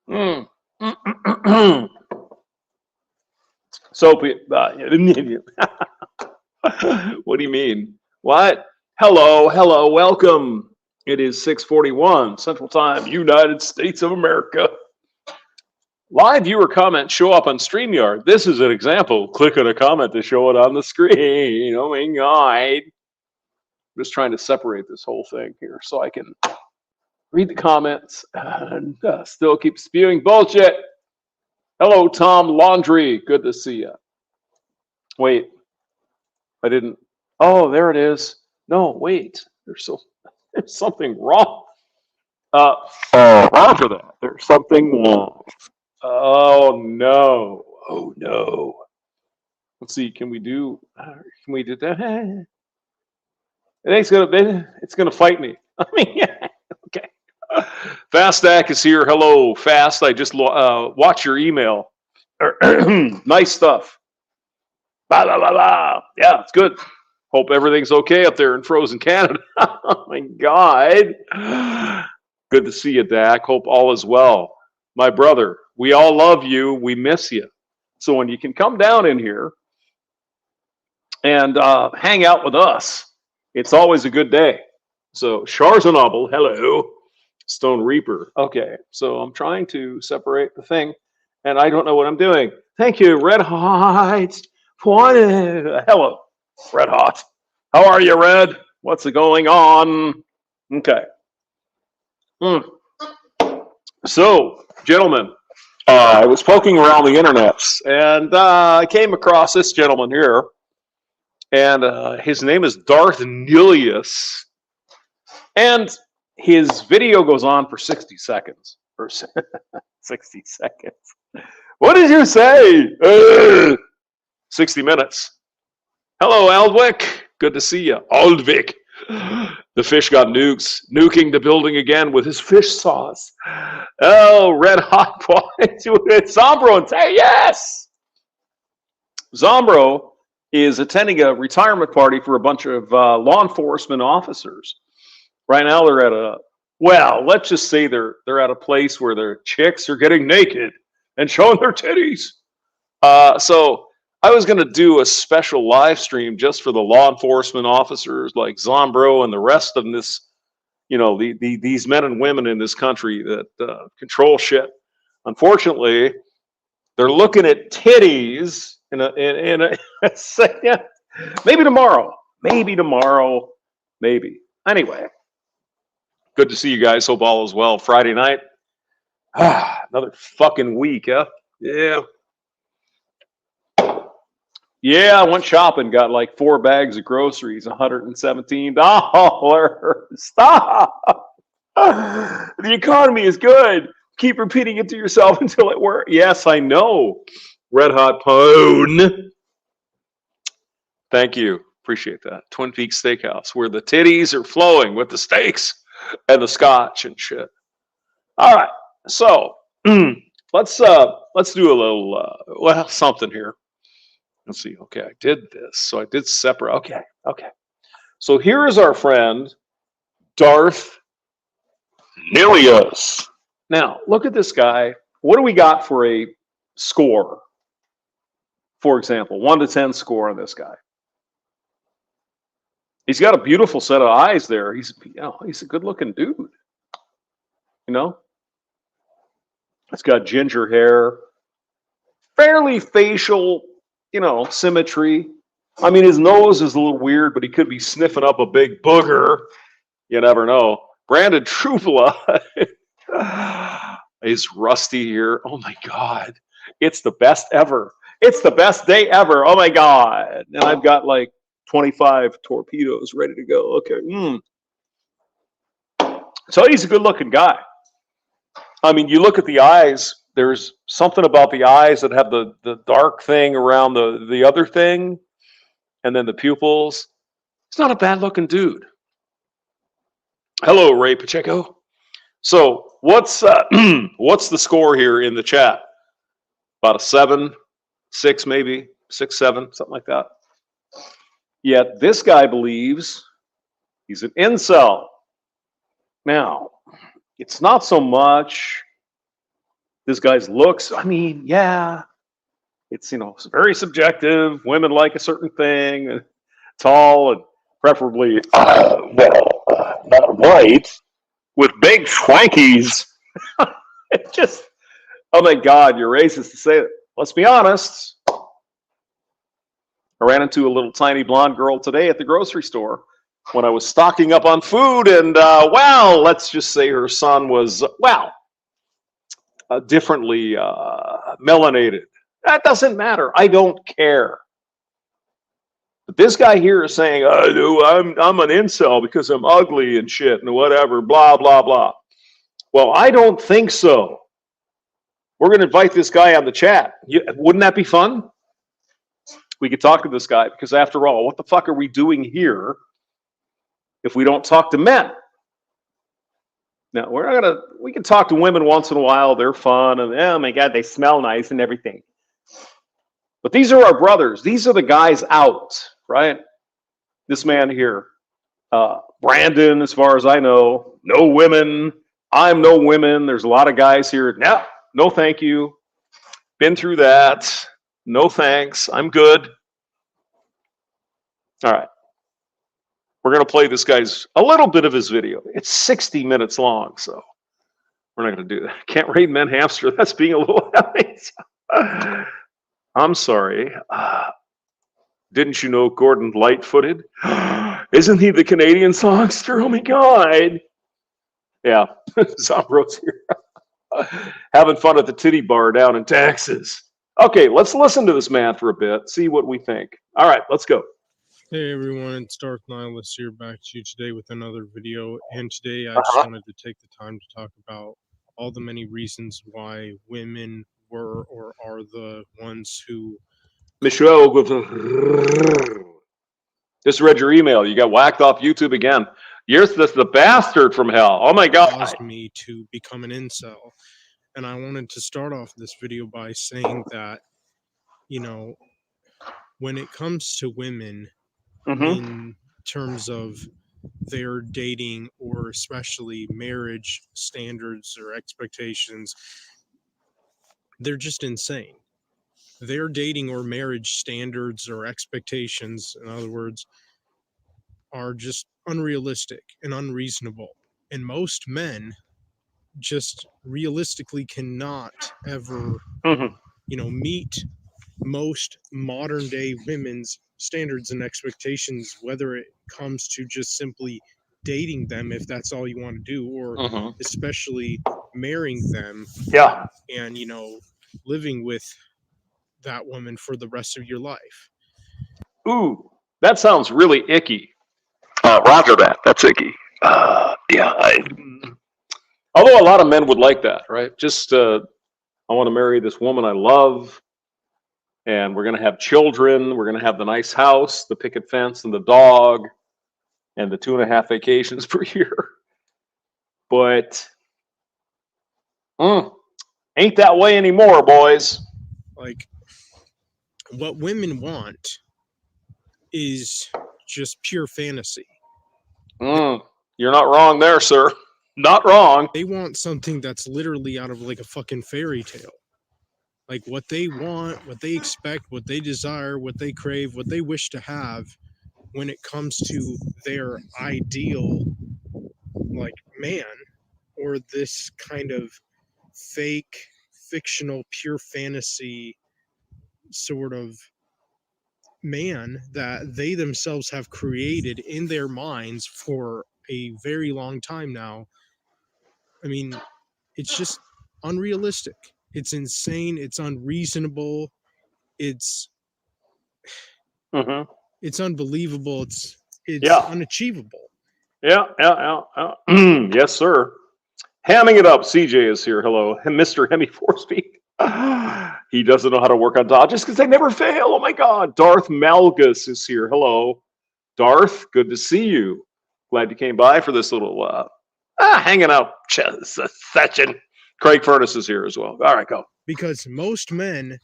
Mm. Soapy. What do you mean? What? Hello, hello, welcome. It is 6:41 Central Time, United States of America. Live viewer comments show up on StreamYard. This is an example. Click on a comment to show it on the screen. Oh my God. I'm just trying to separate this whole thing here so I can read the comments and still keep spewing bullshit. Hello, Tom Laundry. Good to see you. Wait, I didn't. Oh, there it is. No, wait. There's something wrong. Roger that. There's something wrong. Oh no. Oh no. Let's see. Can we do that? It's gonna fight me. I mean, yeah. Okay. Fast Stack is here. Hello, Fast. I just watched your email. Nice stuff. Blah, blah, blah, blah. Yeah, it's good. Hope everything's okay up there in frozen Canada. Oh my God. Good to see you, Dak. Hope all is well. My brother, we all love you. We miss you. So when you can come down in here and hang out with us, it's always a good day. So Sharzanoble, hello. Stone Reaper. Okay, so I'm trying to separate the thing, and I don't know what I'm doing. Thank you, Red Hot. Hello, Red Hot. How are you, Red? What's going on? Okay. So, gentlemen, I was poking around the internet, and I came across this gentleman here, and his name is Darth Nihilius, and his video goes on for 60 seconds. Or 60 seconds. What did you say? 60 minutes. Hello, Aldwick. Good to see you. Aldvik. The fish got nukes, nuking the building again with his fish sauce. Oh, red hot boy. Zombro and Tay, yes! Zombro is attending a retirement party for a bunch of law enforcement officers. Right now they're at let's just say they're at a place where their chicks are getting naked and showing their titties. So I was going to do a special live stream just for the law enforcement officers like Zombro and the rest of this, these men and women in this country that control shit. Unfortunately, they're looking at titties in a second. Maybe tomorrow. Maybe. Anyway, good to see you guys. Hope all is well. Friday night. Another fucking week, huh? Yeah. Yeah, I went shopping, got like 4 bags of groceries, $117. Stop! The economy is good. Keep repeating it to yourself until it works. Yes, I know. Red Hot Pone. Thank you. Appreciate that. Twin Peaks Steakhouse, where the titties are flowing with the steaks and the scotch and shit. All right, so let's do a little something here. Let's see. Okay, I did this. So I did separate. Okay. So here is our friend, Darth Nihilius. Now, look at this guy. What do we got for a score? For example, 1 to 10 score on this guy. He's got a beautiful set of eyes there. He's a good-looking dude. He's got ginger hair, fairly facial symmetry. I mean, his nose is a little weird, but he could be sniffing up a big booger. You never know. Brandon Trufala is rusty here. Oh my God. It's the best ever. It's the best day ever. Oh my God. And I've got like 25 torpedoes ready to go. Okay. So he's a good looking guy. I mean, you look at the eyes, there's something about the eyes that have the dark thing around the other thing, and then the pupils. It's not a bad looking dude. Hello, Ray Pacheco. So what's the score here in the chat? About a 7, 6 maybe, 6, 7, something like that. Yet this guy believes he's an incel. Now, it's not so much this guy's looks. I mean, yeah, it's it's very subjective. Women like a certain thing, tall and preferably not white with big swankies. It just, oh my God, you're racist to say it. Let's be honest. I ran into a little tiny blonde girl today at the grocery store when I was stocking up on food, and well, let's just say her son was differently melanated. That doesn't matter. I don't care. But this guy here is saying, I'm an incel because I'm ugly and shit and whatever, blah, blah, blah. Well, I don't think so. We're going to invite this guy on the chat. Wouldn't that be fun? We could talk to this guy because, after all, what the fuck are we doing here if we don't talk to men? Now, we can talk to women once in a while. They're fun. And, oh, my God, they smell nice and everything. But these are our brothers. These are the guys out, right? This man here, Brandon, as far as I know, no women. I'm no women. There's a lot of guys here. No, thank you. Been through that. No thanks. I'm good. All right. We're going to play this guy's, a little bit of his video. It's 60 minutes long, so we're not going to do that. Can't rate men hamster. That's being a little heavy. I'm sorry. Didn't you know Gordon Lightfooted? Isn't he the Canadian songster? Oh my God. Yeah, Zombro's here. Having fun at the titty bar down in Texas. Okay, let's listen to this man for a bit, see what we think. All right, let's go. Hey everyone, it's Darth Nihilus here, back to you today with another video. And today I just wanted to take the time to talk about all the many reasons why women were or are the ones who... Michelle, just read your email. You got whacked off YouTube again. You're the bastard from hell. Oh my God. Caused me to become an incel. And I wanted to start off this video by saying that, when it comes to women, in terms of their dating or especially marriage standards or expectations, they're just insane. Their dating or marriage standards or expectations, in other words, are just unrealistic and unreasonable. And most men just realistically cannot ever, meet most modern day women's standards and expectations, whether it comes to just simply dating them, if that's all you want to do, or especially marrying them. Yeah. And, living with that woman for the rest of your life. Ooh, that sounds really icky. Roger that. That's icky. Yeah. Although a lot of men would like that, right? Just, I want to marry this woman I love, and we're going to have children. We're going to have the nice house, the picket fence, and the dog, and the 2.5 vacations per year. But ain't that way anymore, boys. Like, what women want is just pure fantasy. You're not wrong there, sir. Not wrong. They want something that's literally out of like a fucking fairy tale. Like, what they want, what they expect, what they desire, what they crave, what they wish to have when it comes to their ideal, like, man, or this kind of fake, fictional, pure fantasy sort of man that they themselves have created in their minds for a very long time now. I mean, it's just unrealistic. It's insane. It's unreasonable. It's unbelievable. It's unachievable. Yeah. Yes, sir. Hamming it up. CJ is here. Hello. Mr. Hemi Four-Speed. He doesn't know how to work on dodge just because they never fail. Oh my God. Darth Malgus is here. Hello. Darth, good to see you. Glad you came by for this little hanging out session. Craig Furness is here as well. All right, go. Because most men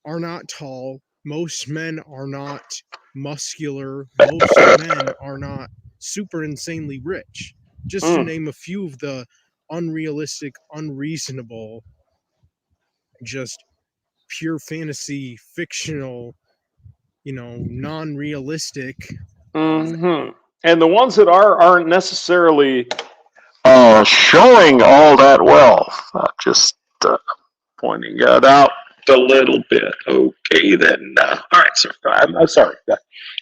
are not tall. Most men are not muscular. Most men are not super insanely rich. Just to name a few of the unrealistic, unreasonable just pure fantasy, fictional, non-realistic. Mm-hmm. And the ones that aren't necessarily showing all that wealth. Just pointing it out a little bit. Okay, then. All right, sir. I'm sorry.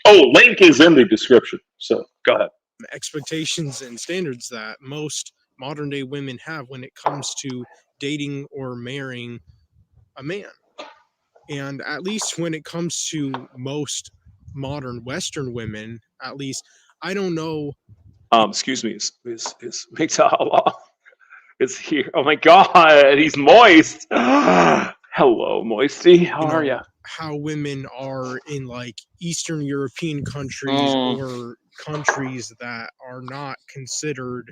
Oh, link is in the description. So go ahead. Expectations and standards that most modern day women have when it comes to dating or marrying a man. And at least when it comes to most modern Western women, at least, I don't know. Excuse me. Is McDowell is here? Oh my God, he's moist. Hello, Moisty. How are you? How women are in like Eastern European countries or countries that are not considered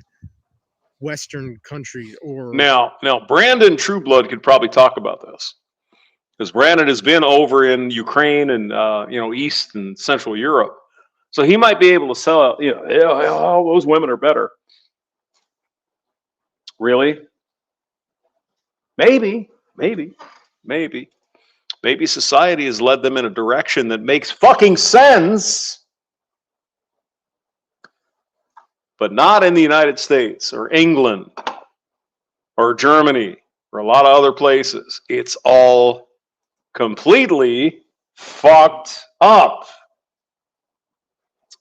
Western countries. Or now, Brandon Trueblood could probably talk about this because Brandon has been over in Ukraine and East and Central Europe, so he might be able to sell. Those women are better. Really? Maybe society has led them in a direction that makes fucking sense, but not in the United States or England or Germany or a lot of other places. It's all completely fucked up.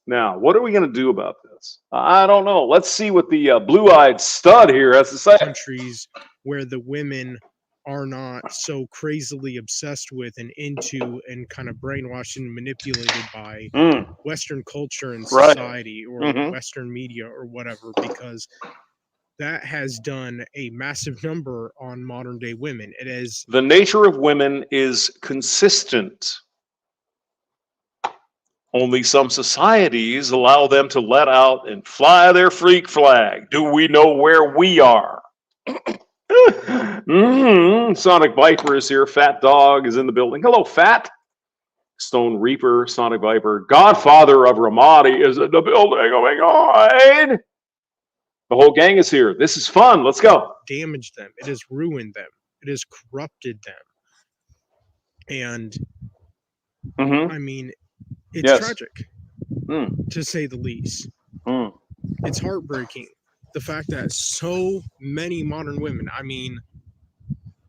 Now, what are we going to do about this? I don't know. Let's see what the blue-eyed stud here has to say. Countries where the women are not so crazily obsessed with and into and kind of brainwashed and manipulated by Western culture and society or Western media or whatever, because that has done a massive number on modern day women. It is the nature of women is consistent. Only some societies allow them to let out and fly their freak flag. Do we know where we are? Sonic Viper is here. Fat Dog is in the building. Hello, Fat. Stone Reaper, Sonic Viper. Godfather of Ramadi is in the building. Oh my God. The whole gang is here. This is fun. Let's go. Damaged them. It has ruined them. It has corrupted them. And I mean, it's tragic, to say the least. It's heartbreaking. The fact that so many modern women, I mean,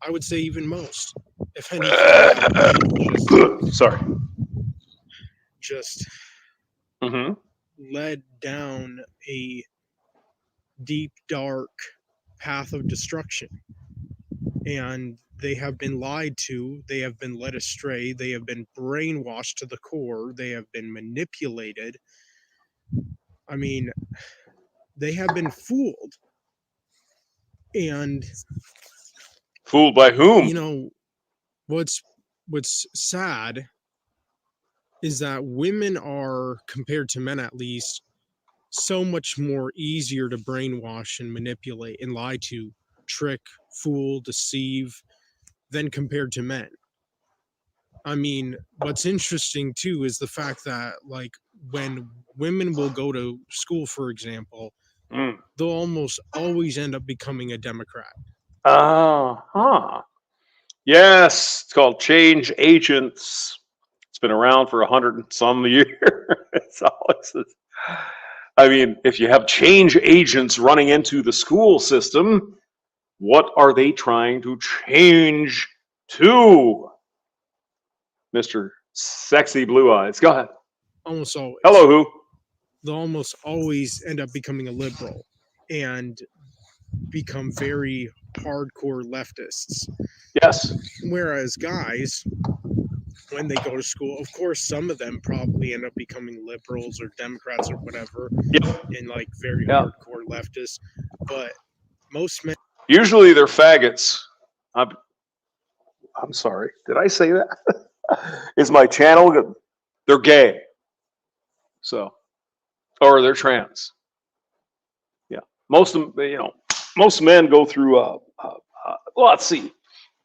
I would say even most, if anything, just led down a deep, dark path of destruction. And they have been lied to, they have been led astray, they have been brainwashed to the core, they have been manipulated. I mean, they have been fooled. And fooled by whom? What's sad is that women are, compared to men at least, so much more easier to brainwash and manipulate and lie to, trick, fool, deceive, than compared to men. I mean, what's interesting too is the fact that, like, when women will go to school, for example, they'll almost always end up becoming a Democrat. Yes, it's called change agents. It's been around for 100 and some years. I mean, if you have change agents running into the school system, what are they trying to change to? Mr. Sexy Blue Eyes. Go ahead. Almost always. Hello, who? They'll almost always end up becoming a liberal and become very hardcore leftists. Yes. Whereas guys, when they go to school, of course, some of them probably end up becoming liberals or Democrats or whatever, and like very hardcore leftists. But most men, usually they're faggots. I'm sorry. Did I say that? Is my channel good? They're gay. So, or they're trans. Yeah. Most men go through, let's see,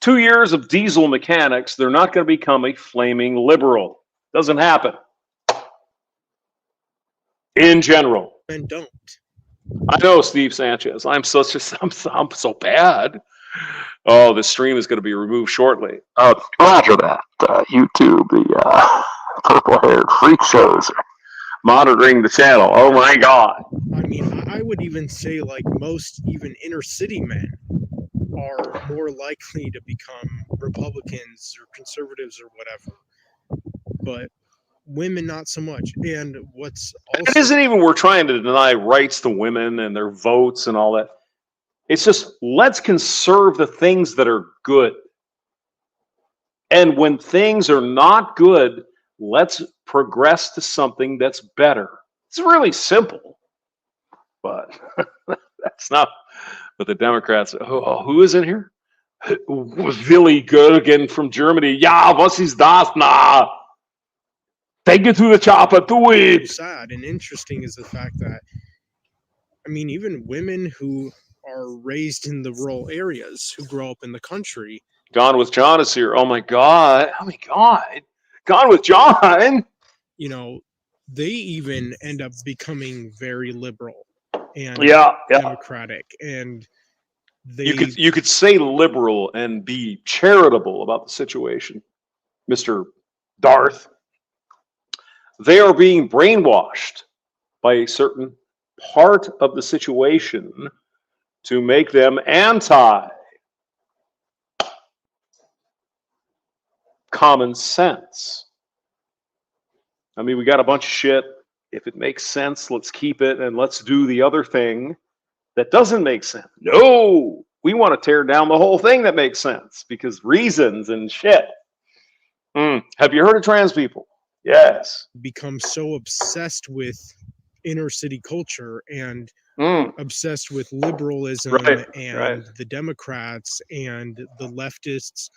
2 years of diesel mechanics. They're not going to become a flaming liberal. Doesn't happen. In general. men don't. I know, Steve Sanchez. I'm so bad. Oh, the stream is going to be removed shortly. Roger that. YouTube, the purple-haired freak shows are monitoring the channel. Oh my God. I mean, I would even say like most even inner city men are more likely to become Republicans or conservatives or whatever. But women not so much. And what's also It isn't even we're trying to deny rights to women and their votes and all that. It's just let's conserve the things that are good. And when things are not good, let's progress to something that's better. It's really simple. But that's not what the Democrats. Oh, who is in here? Willy Gergen from Germany. Ja, was ist das? Na. Take it to the chopper, do it. sad and interesting is the fact that, I mean, even women who are raised in the rural areas, who grow up in the country. Gone with John is here. Oh my God. Oh my God. Gone with John. You know, they even end up becoming very liberal and democratic. And they you could say liberal and be charitable about the situation, Mr. Darth. They are being brainwashed by a certain part of the situation to make them anti common sense. I mean, we got a bunch of shit. If it makes sense, let's keep it, and let's do the other thing that doesn't make sense. No, we want to tear down the whole thing that makes sense because reasons and shit. Have you heard of trans people? Yes. Become so obsessed with inner city culture and obsessed with liberalism and the Democrats and the leftists'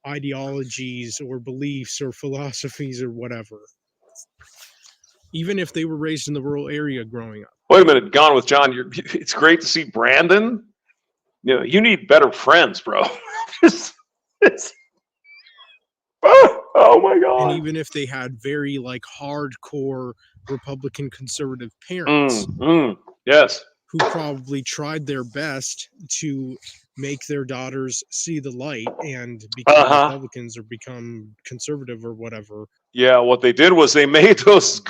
ideologies or beliefs or philosophies or whatever. Even if they were raised in the rural area growing up. Wait a minute, Gone with John. It's great to see Brandon. You know, you need better friends, bro. Oh my God. And even if they had very like hardcore Republican conservative parents, yes, who probably tried their best to make their daughters see the light and become Republicans or become conservative or whatever. Yeah, what they did was they made those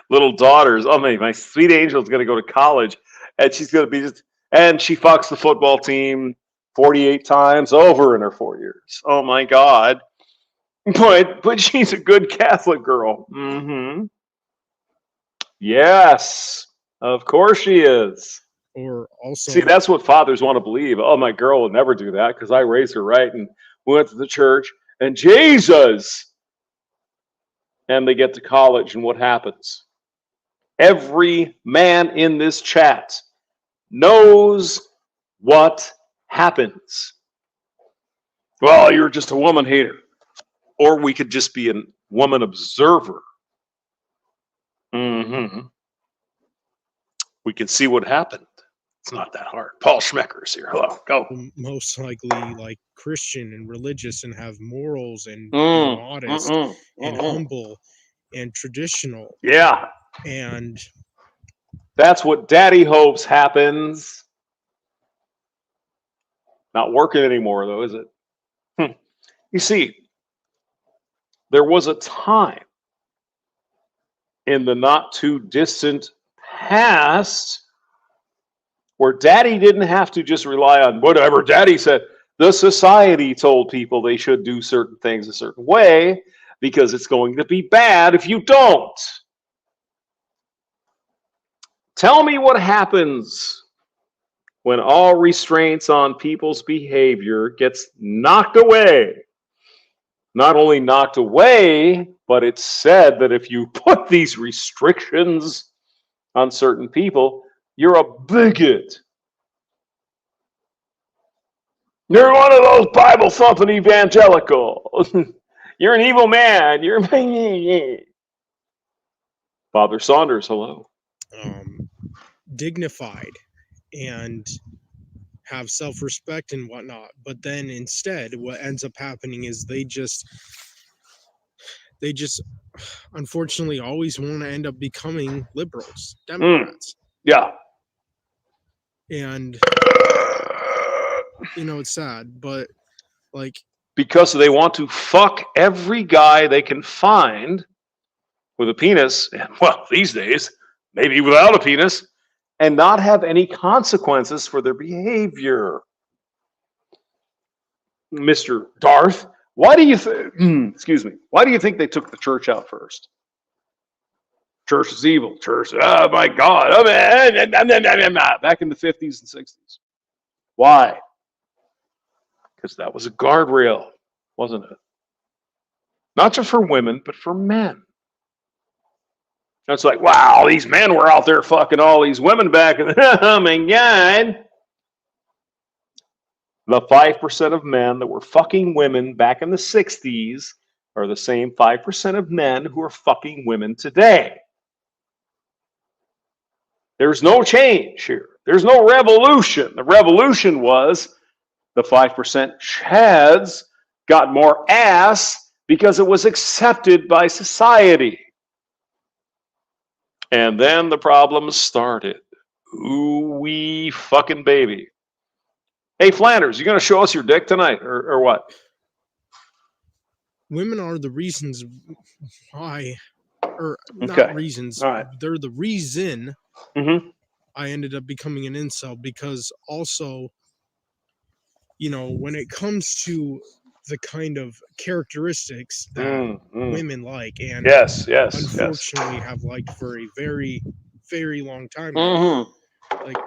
little daughters. Oh my sweet angel's going to go to college, and she's going to be and she fucks the football team 48 times over in her 4 years. Oh my God. But she's a good Catholic girl. Yes, of course she is. Or also, see, that's what fathers want to believe. Oh, my girl will never do that because I raised her right, and we went to the church, and Jesus. And they get to college, and what happens? Every man in this chat knows what happens. Well, you're just a woman hater. Or we could just be a woman observer. We can see what happened. It's not that hard. Paul Schmecker's here. Hello. Go. Most likely like Christian and religious and have morals and modest and humble and traditional. Yeah. And that's what daddy hopes happens. Not working anymore, though, is it? You see, there was a time in the not too distant past where daddy didn't have to just rely on whatever daddy said. The society told people they should do certain things a certain way because it's going to be bad if you don't. Tell me what happens when all restraints on people's behavior gets knocked away. Not only knocked away, but it's said that if you put these restrictions on certain people, you're a bigot. You're one of those Bible-thumping evangelicals. You're an evil man. You're Father Saunders, hello. Dignified and have self-respect and whatnot, but then instead what ends up happening is they just unfortunately always want to end up becoming liberals, Democrats. Yeah. And it's sad, but like, because they want to fuck every guy they can find with a penis, well, these days, maybe without a penis, and not have any consequences for their behavior. Mr. Darth, why do you excuse me, why do you think they took the church out first? Church is evil. Church, oh my God. Back in the 50s and 60s. Why? Because that was a guardrail, wasn't it? Not just for women, but for men. It's like, wow, these men were out there fucking all these women back in the, oh my God. The 5% of men that were fucking women back in the 60s are the same 5% of men who are fucking women today. There's no change here. There's no revolution. The revolution was the 5% chads got more ass because it was accepted by society. And then the problems started. Ooh-wee fucking baby. Hey, Flanders, you going to show us your dick tonight or what? Women are the reasons why, or not Okay. reasons, All right. they're the reason I ended up becoming an incel, because also, when it comes to the kind of characteristics that women like, and yes, unfortunately have liked for a very, very long time now, like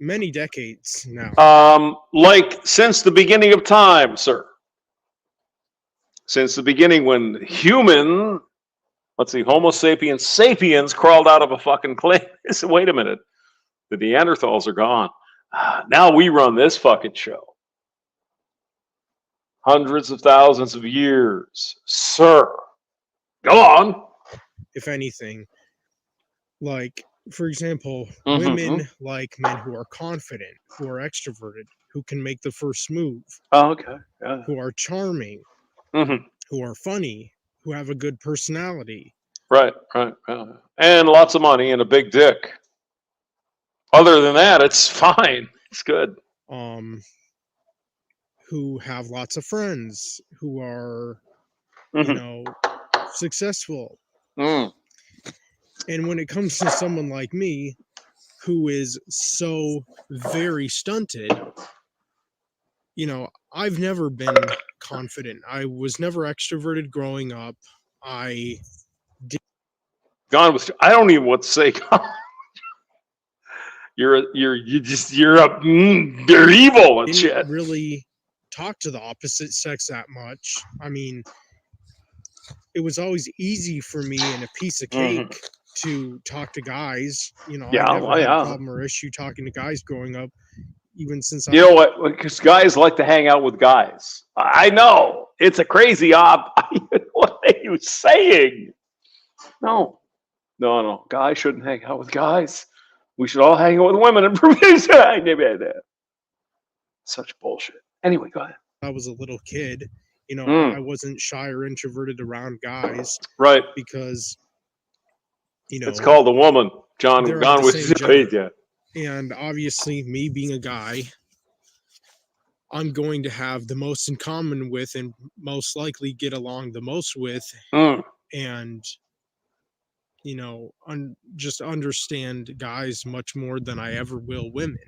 many decades now. Like since the beginning of time, sir. Since the beginning when Homo sapiens sapiens crawled out of a fucking clay. Wait a minute. The Neanderthals are gone. Now we run this fucking show. Hundreds of thousands of years. Sir. Go on. If anything, like, for example, women like men who are confident, who are extroverted, who can make the first move. Oh, okay. Yeah. Who are charming, who are funny, who have a good personality. Right. And lots of money and a big dick. Other than that, it's fine. It's good. Who have lots of friends, who are, successful. And when it comes to someone like me, who is so very stunted, I've never been confident. I was never extroverted growing up. I don't even want to say. You're evil and shit. Didn't really talk to the opposite sex that much. I mean, it was always easy for me and a piece of cake to talk to guys. I never had a problem or issue talking to guys growing up, even since you know what? Because guys like to hang out with guys. I know it's a crazy what are you saying? No. Guys shouldn't hang out with guys. We should all hang out with women and such bullshit. Anyway, go ahead. I was a little kid. I wasn't shy or introverted around guys. Right. Because, it's called a woman. John gone with gender. And obviously, me being a guy, I'm going to have the most in common with and most likely get along the most with. And, just understand guys much more than I ever will women.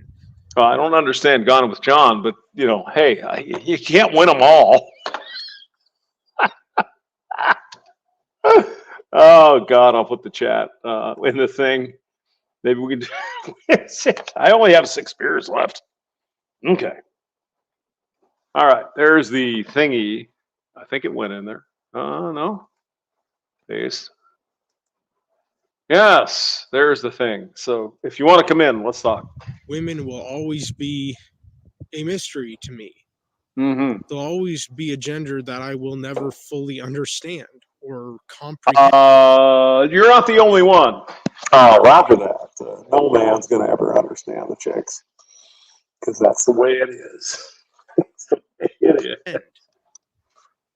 I don't understand Gone with John, but, hey, you can't win them all. Oh, God, I'll put the chat in the thing. Maybe we can. I only have 6 beers left. Okay. All right. There's the thingy. I think it went in there. No. Paste. Yes. There's the thing. So if you want to come in, let's talk. Women will always be a mystery to me. They'll always be a gender that I will never fully understand or comprehend. You're not the only one. Roger that. No man's going to ever understand the chicks. Because that's the way it is.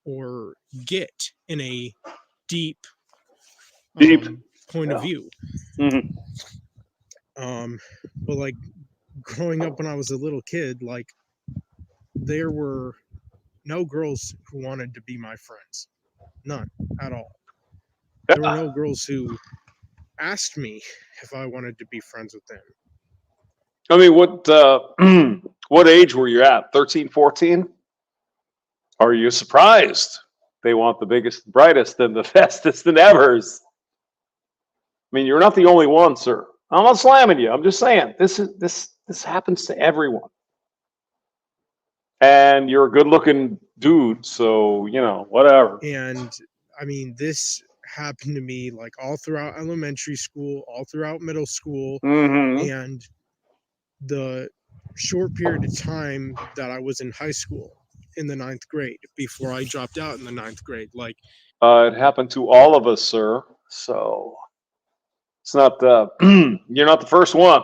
Or get in a deep point of view. But like growing up when I was a little kid, like there were no girls who wanted to be my friends. None at all. There were no girls who asked me if I wanted to be friends with them. I mean, what age were you at? 13, 14? Are you surprised they want the biggest, brightest, and the fastest and evers? I mean, you're not the only one, sir. I'm not slamming you. I'm just saying this happens to everyone. And you're a good-looking dude, so whatever. And I mean, this happened to me like all throughout elementary school, all throughout middle school, Mm-hmm. and the short period of time that I was in high school in the 9th grade before I dropped out in the 9th grade. Like, it happened to all of us, sir. So it's not you're not the first one.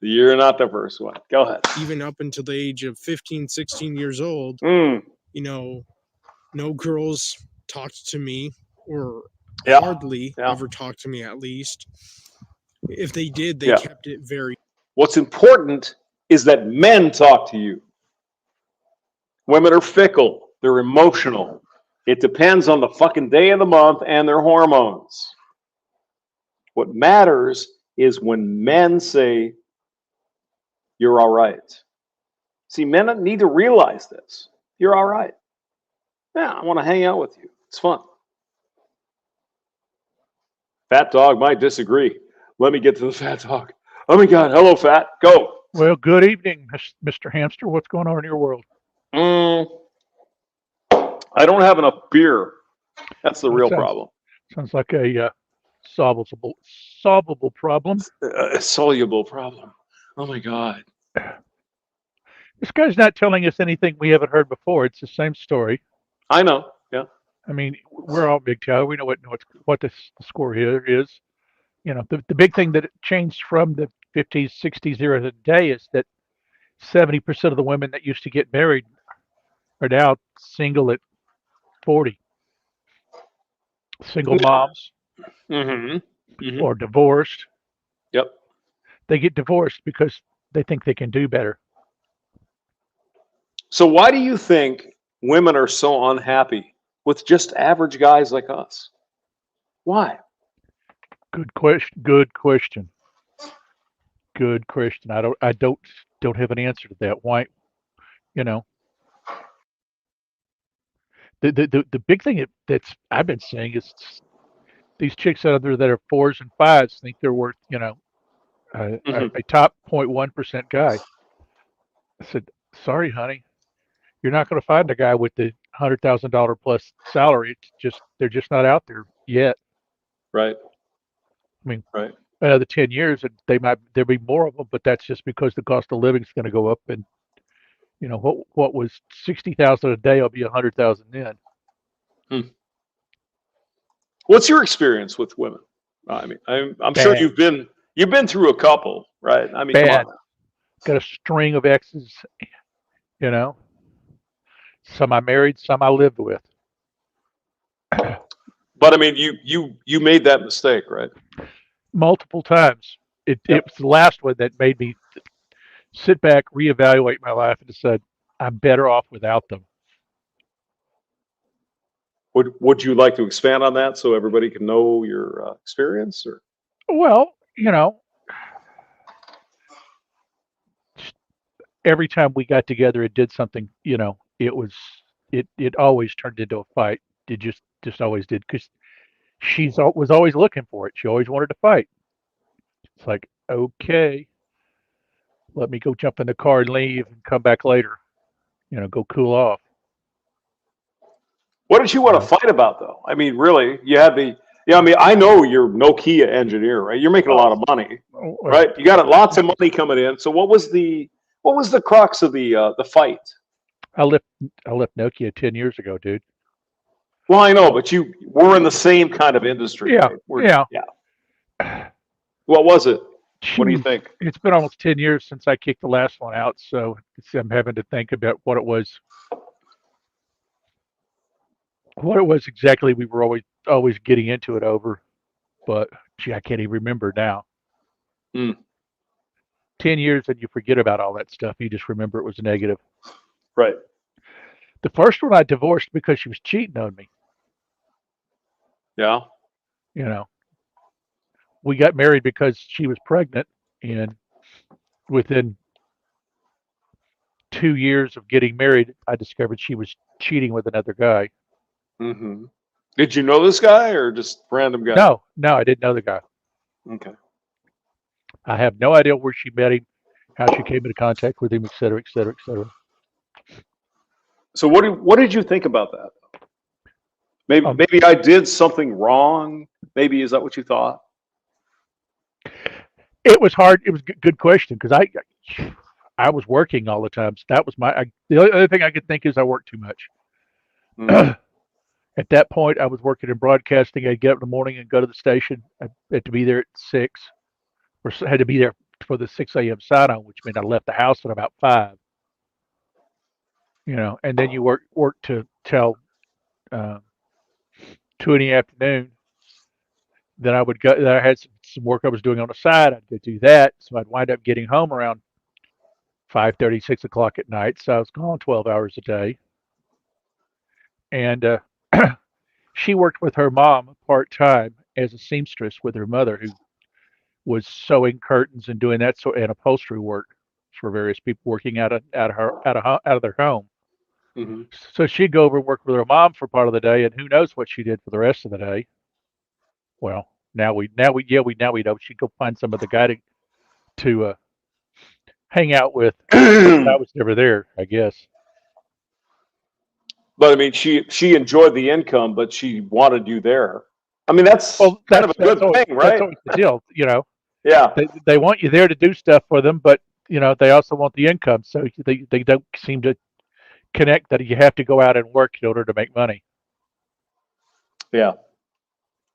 You're not the first one. Go ahead. even up until the age of 15, 16 years old, Mm. No girls talked to me, or Yeah. hardly Yeah. ever talked to me, at least. If they did, they Yeah. kept it very. What's important is that men talk to you. Women are fickle. They're emotional. It depends on the fucking day of the month and their hormones. What matters is when men say, you're all right. See, men need to realize this. You're all right. Yeah, I want to hang out with you. It's fun. Fat dog might disagree. Let me get to the fat dog. Oh my God. Hello, fat. Go. Well, good evening, Mr. Hamster. What's going on in your world? I don't have enough beer. That's the real problem. Sounds like a solvable problem. A soluble problem. Oh my God. This guy's not telling us anything we haven't heard before. It's the same story. I know. Yeah. I mean, we're all big town. We know what the score here is. The big thing that changed from the 50s, 60s era to today is that 70% of the women that used to get married are now single at 40. Single moms. Mm-hmm. Mm-hmm. Or divorced. Yep. They get divorced because they think they can do better. So why do you think women are so unhappy with just average guys like us? Why? Good question. Good question. Good question. I don't have an answer to that. Why? The big thing that's I've been saying is these chicks out there that are 4s and 5s think they're worth a top 0.1% guy. I said, sorry, honey, you're not going to find a guy with the $100,000 plus salary. They're just not out there yet. Right. I mean, right. Another 10 years, and there'll be more of them, but that's just because the cost of living is going to go up, and what was 60,000 a day will be 100,000 then. What's your experience with women? I mean, I'm sure you've been through a couple, right? I mean, Bad. Come on. Got a string of exes, Some I married, some I lived with. But I mean, you made that mistake, right? Multiple times. It was the last one that made me sit back, reevaluate my life, and decide I'm better off without them. Would you like to expand on that so everybody can know your experience? Or well, every time we got together and did something, it always turned into a fight. It just always did, because she was always looking for it. She always wanted to fight. It's like, okay, let me go jump in the car and leave and come back later. Go cool off. what did you want to fight about, though? I mean, really, you had I mean, I know you're Nokia engineer, right? You're making a lot of money, right? You got lots of money coming in. So what was the crux of the fight? I left Nokia 10 years ago, dude. Well, I know, but we're in the same kind of industry. Yeah, right? Yeah. What was it? What do you think? It's been almost 10 years since I kicked the last one out, so I'm having to think about what it was exactly we were always getting into it over, but gee, I can't even remember now. 10 years and you forget about all that stuff. You just remember it was negative. Right. The first one I divorced because she was cheating on me. Yeah. You know, we got married because she was pregnant, and within 2 years of getting married, I discovered she was cheating with another guy. Mm-hmm. Did you know this guy or just random guy? No, no, I didn't know the guy. Okay. I have no idea where she met him, how she came into contact with him, et cetera, et cetera, et cetera. So what did you think about that? Maybe Um, maybe I did something wrong. Maybe is that what you thought? it was hard. It was a good question because I was working all the time. So that was the only other thing I could think is I worked too much. Mm-hmm. At that point, I was working in broadcasting. I'd get up in the morning and go to the station. I had to be there at 6, or had to be there for the 6 a.m. sign on, which meant I left the house at about 5. And then you work to till 2 in the afternoon. Then I would go. Then I had some work I was doing on the side. I'd go do that. So I'd wind up getting home around 5:30, 6 o'clock at night. So I was gone 12 hours a day. And she worked with her mom part time as a seamstress with her mother, who was sewing curtains and doing that sort and upholstery work for various people working out of their home. Mm-hmm. So she'd go over and work with her mom for part of the day, and who knows what she did for the rest of the day. Well, now we know she'd go find some other guy to hang out with. I was never there, I guess. But I mean, she enjoyed the income, but she wanted you there. I mean, that's Well, kind of a good thing, that's right? always the deal. Yeah. They want you there to do stuff for them, but they also want the income. So they don't seem to connect that you have to go out and work in order to make money. Yeah.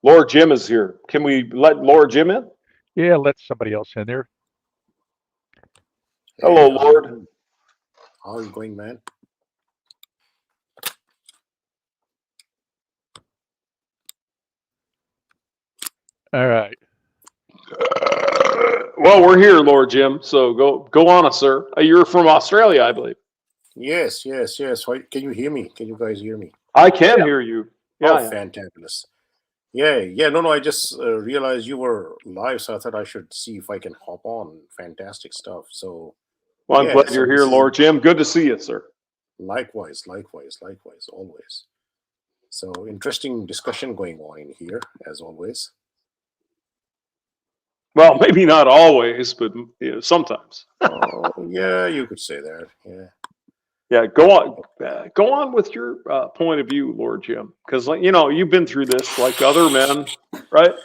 Lord Jim is here. Can we let Lord Jim in? Yeah, let somebody else in there. Hello, Hey, how you Lord. doing? How you going, man? All right. Well, we're here, Lord Jim. So go on, sir. You're from Australia, I believe. Yes, yes, yes. Can you hear me? Can you guys hear me? I can hear you. Oh, Yeah. fantabulous. Yeah, yeah. No, I just realized you were live, so I thought I should see if I can hop on. Fantastic stuff. So, Well, I'm yeah, glad so you're here, this is Lord Jim. Good to see you, sir. likewise, always. So, interesting discussion going on in here, as always. Well, maybe not always, but sometimes. Oh, yeah, you could say that. Yeah. Yeah, go on. Go on with your point of view, Lord Jim, because you've been through this like other men, right?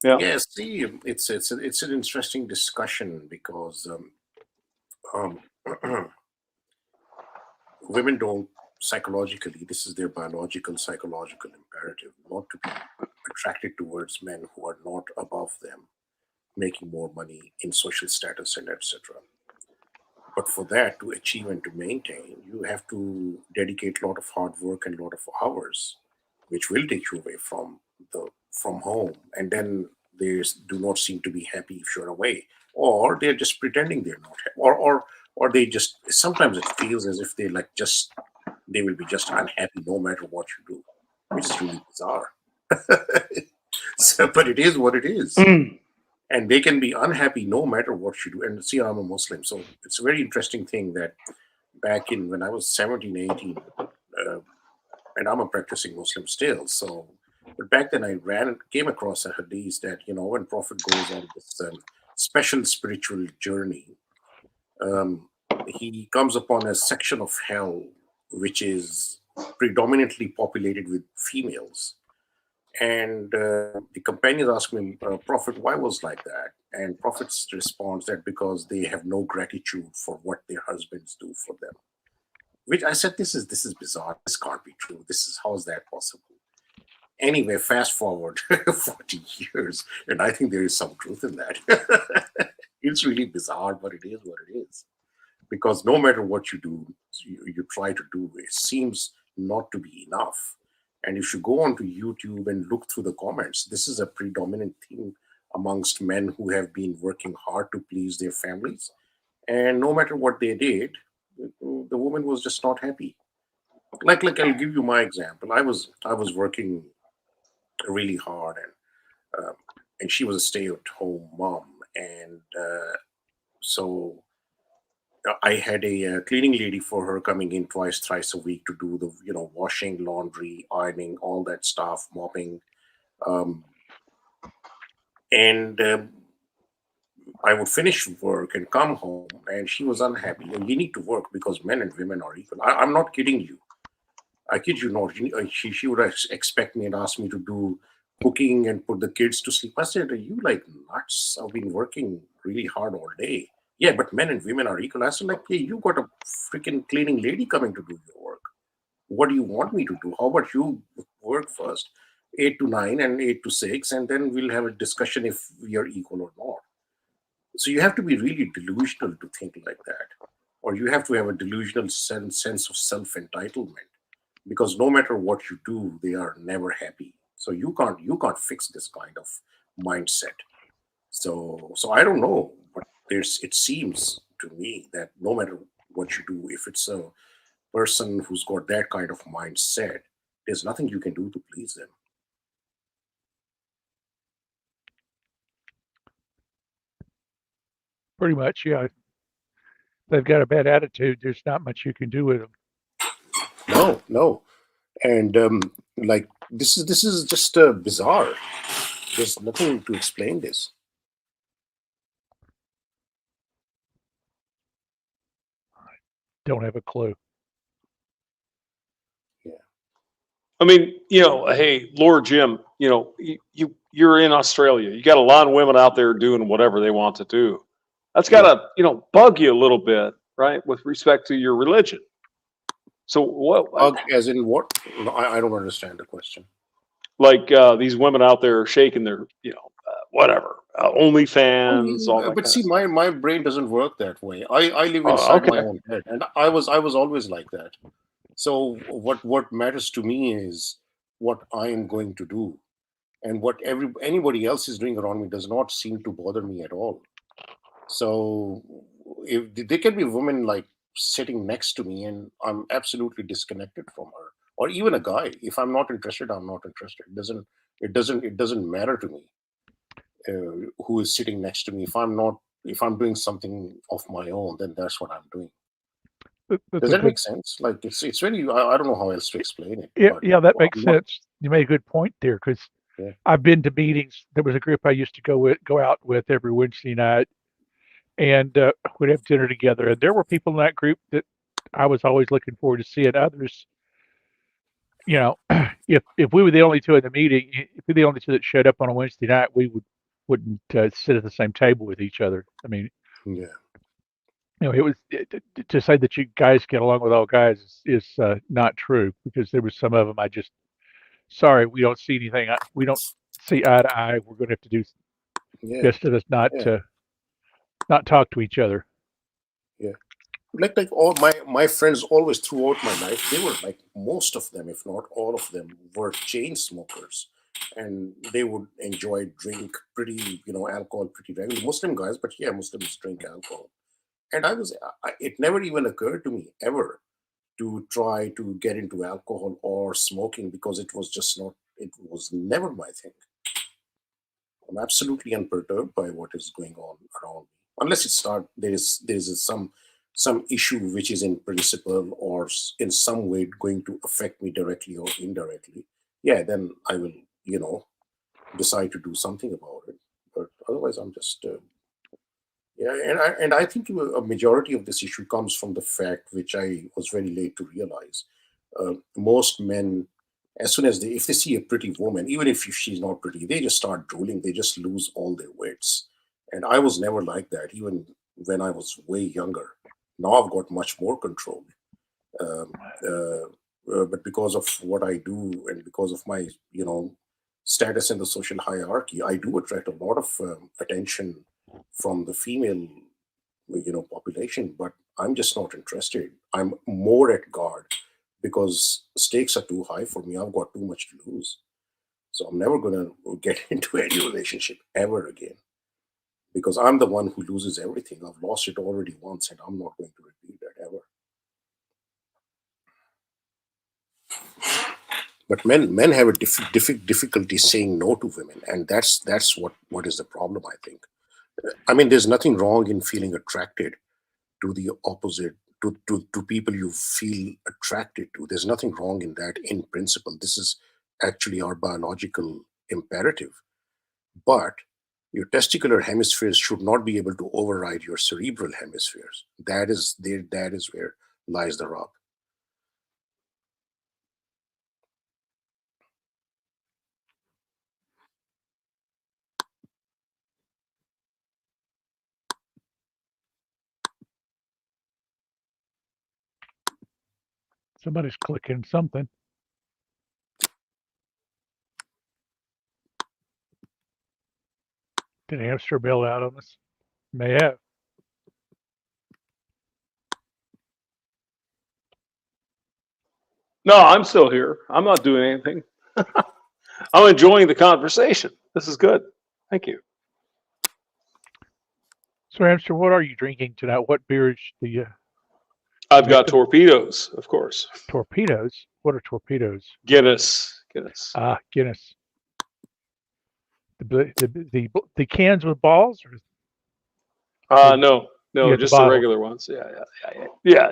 Yeah. Yeah, see, it's an interesting discussion because um, women don't psychologically, this is their biological psychological imperative, not to be attracted towards men who are not above them, making more money in social status and etc. But for that to achieve and to maintain, you have to dedicate a lot of hard work and a lot of hours, which will take you away from home, and then they do not seem to be happy if you're away, or they're just pretending they're not happy, or they just sometimes it feels as if they will be just unhappy no matter what you do, which is really bizarre. So, but it is what it is, and they can be unhappy no matter what you do. And see, I'm a Muslim, so it's a very interesting thing that back in when I was 17, 18, and I'm a practicing Muslim still. So, but back then I came across a hadith that when Prophet goes on this special spiritual journey, um, he comes upon a section of hell which is predominantly populated with females. And the companions ask me, Prophet, why was like that? And Prophet's response that because they have no gratitude for what their husbands do for them. Which I said, this is bizarre. This can't be true. How is that possible? Anyway, fast forward 40 years, and I think there is some truth in that. It's really bizarre, but it is what it is. Because no matter what you do, you try to do, it seems not to be enough. And if you go onto YouTube and look through the comments, this is a predominant thing amongst men who have been working hard to please their families. And no matter what they did, the woman was just not happy. Like I'll give you my example. I was working really hard, and she was a stay-at-home mom, and so I had a cleaning lady for her coming in twice, thrice a week to do the washing, laundry, ironing, all that stuff, mopping, um, and I would finish work and come home, and she was unhappy. "Oh, you need to work because men and women are equal." I'm not kidding you. I kid you not. She would expect me and ask me to do cooking and put the kids to sleep. I said, "Are you like nuts? I've been working really hard all day." "Yeah, but men and women are equal." I said, "Like, yeah, you got a freaking cleaning lady coming to do your work. What do you want me to do? How about you work first, 8 to 9 and 8 to 6, and then we'll have a discussion if we are equal or not." So you have to be really delusional to think like that, or you have to have a delusional sense of self entitlement, because no matter what you do, they are never happy. So you can't fix this kind of mindset. So I don't know, but it seems to me that no matter what you do, if it's a person who's got that kind of mindset, there's nothing you can do to please them. Pretty much, yeah. They've got a bad attitude. There's not much you can do with them. No, and like this is just bizarre. There's nothing to explain this. Don't have a clue. Yeah. I mean, hey, Lord Jim, you're in Australia. You got a lot of women out there doing whatever they want to do. That's got to, bug you a little bit, right? With respect to your religion. So what, As in what? No, I don't understand the question. like these women out there shaking their, whatever, Oh, OnlyFans, all that but kind see, of stuff. my brain doesn't work that way. I live Oh, inside my okay. own head, and I was always like that. So what matters to me is what I am going to do, and what anybody else is doing around me does not seem to bother me at all. So if there can be women like sitting next to me, and I'm absolutely disconnected from her, or even a guy. If I'm not interested, I'm not interested. It doesn't matter to me who is sitting next to me. If I'm doing something of my own, then that's what I'm doing. That's Does a that good. make sense? Like it's really I don't know how else to explain it, Yeah, but yeah, that makes I'm not. sense. You made a good point there because Yeah, I've been to meetings. There was a group I used to go out with every Wednesday night, and we'd have dinner together. And there were people in that group that I was always looking forward to seeing. Others, you know, if we were the only two in the meeting, if we were the only two that showed up on a Wednesday night, we wouldn't sit at the same table with each other. I mean, yeah, it was to say that you guys get along with all guys is not true because there was some of them I just sorry we don't see anything we don't see eye to eye. We're going to have to do yeah, best of us not yeah, to not talk to each other. yeah. Like all my friends always throughout my life, they were like most of them, if not all of them, were chain smokers, and they would enjoy drink pretty alcohol pretty regularly. Muslim guys, but yeah, Muslims drink alcohol. And it never even occurred to me ever to try to get into alcohol or smoking, because it was never my thing. I'm absolutely unperturbed by what is going on around me, unless it's not there's some issue which is in principle or in some way going to affect me directly or indirectly. Yeah, then I will decide to do something about it. But otherwise, I'm just yeah, and I think a majority of this issue comes from the fact, which I was very late to realize. Most men, as soon as if they see a pretty woman, even if she's not pretty, they just start drooling. They just lose all their wits. And I was never like that, even when I was way younger. Now I've got much more control. Um, but because of what I do and because of my, status in the social hierarchy, I do attract a lot of attention from the female population, but I'm just not interested. I'm more at guard because stakes are too high for me. I've got too much to lose. So I'm never going to get into any relationship ever again, because I'm the one who loses everything. I've lost it already once, and I'm not going to repeat that ever. But men have a difficulty saying no to women, and that's what is the problem, I think. I mean, there's nothing wrong in feeling attracted to the opposite, to people you feel attracted to. There's nothing wrong in that in principle. This is actually our biological imperative. But your testicular hemispheres should not be able to override your cerebral hemispheres. That is where lies the rub. Somebody's clicking something. Did hamster bail out on us? May have. No, I'm still here. I'm not doing anything. I'm enjoying the conversation. This is good. Thank you. So, hamster, what are you drinking tonight? What beers do you? I've got Victim? torpedoes, of course. Torpedoes? What are torpedoes? Guinness. Ah, Guinness. The cans with balls, or No, you got the just the bottle? regular ones. Yeah.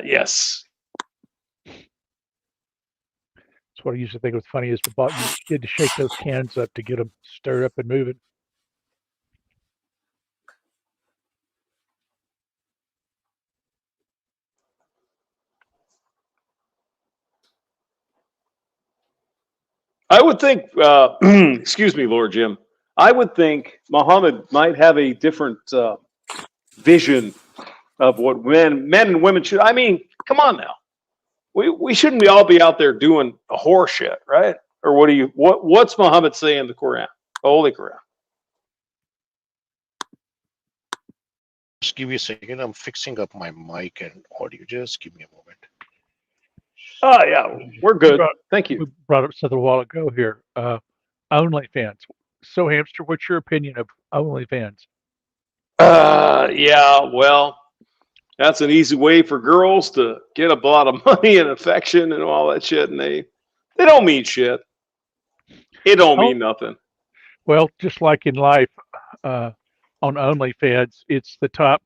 Yes. That's what I used to think was funny is you had to shake those cans up to get them stirred up and moving. I would think, excuse me, Lord Jim, I would think Muhammad might have a different vision of what men and women should. I mean, come on now. We shouldn't be all be out there doing the horse shit, right? Or what's Muhammad saying in the Quran, the Holy Quran? Just give me a second. I'm fixing up my mic and audio. Just give me a moment. Oh yeah, we're good. Thank you. We brought up something a while ago here. OnlyFans. So, hamster, what's your opinion of OnlyFans? Yeah, well, that's an easy way for girls to get a lot of money and affection and all that shit, and they don't mean shit. It don't mean nothing. Well, just like in life, on OnlyFans, it's the top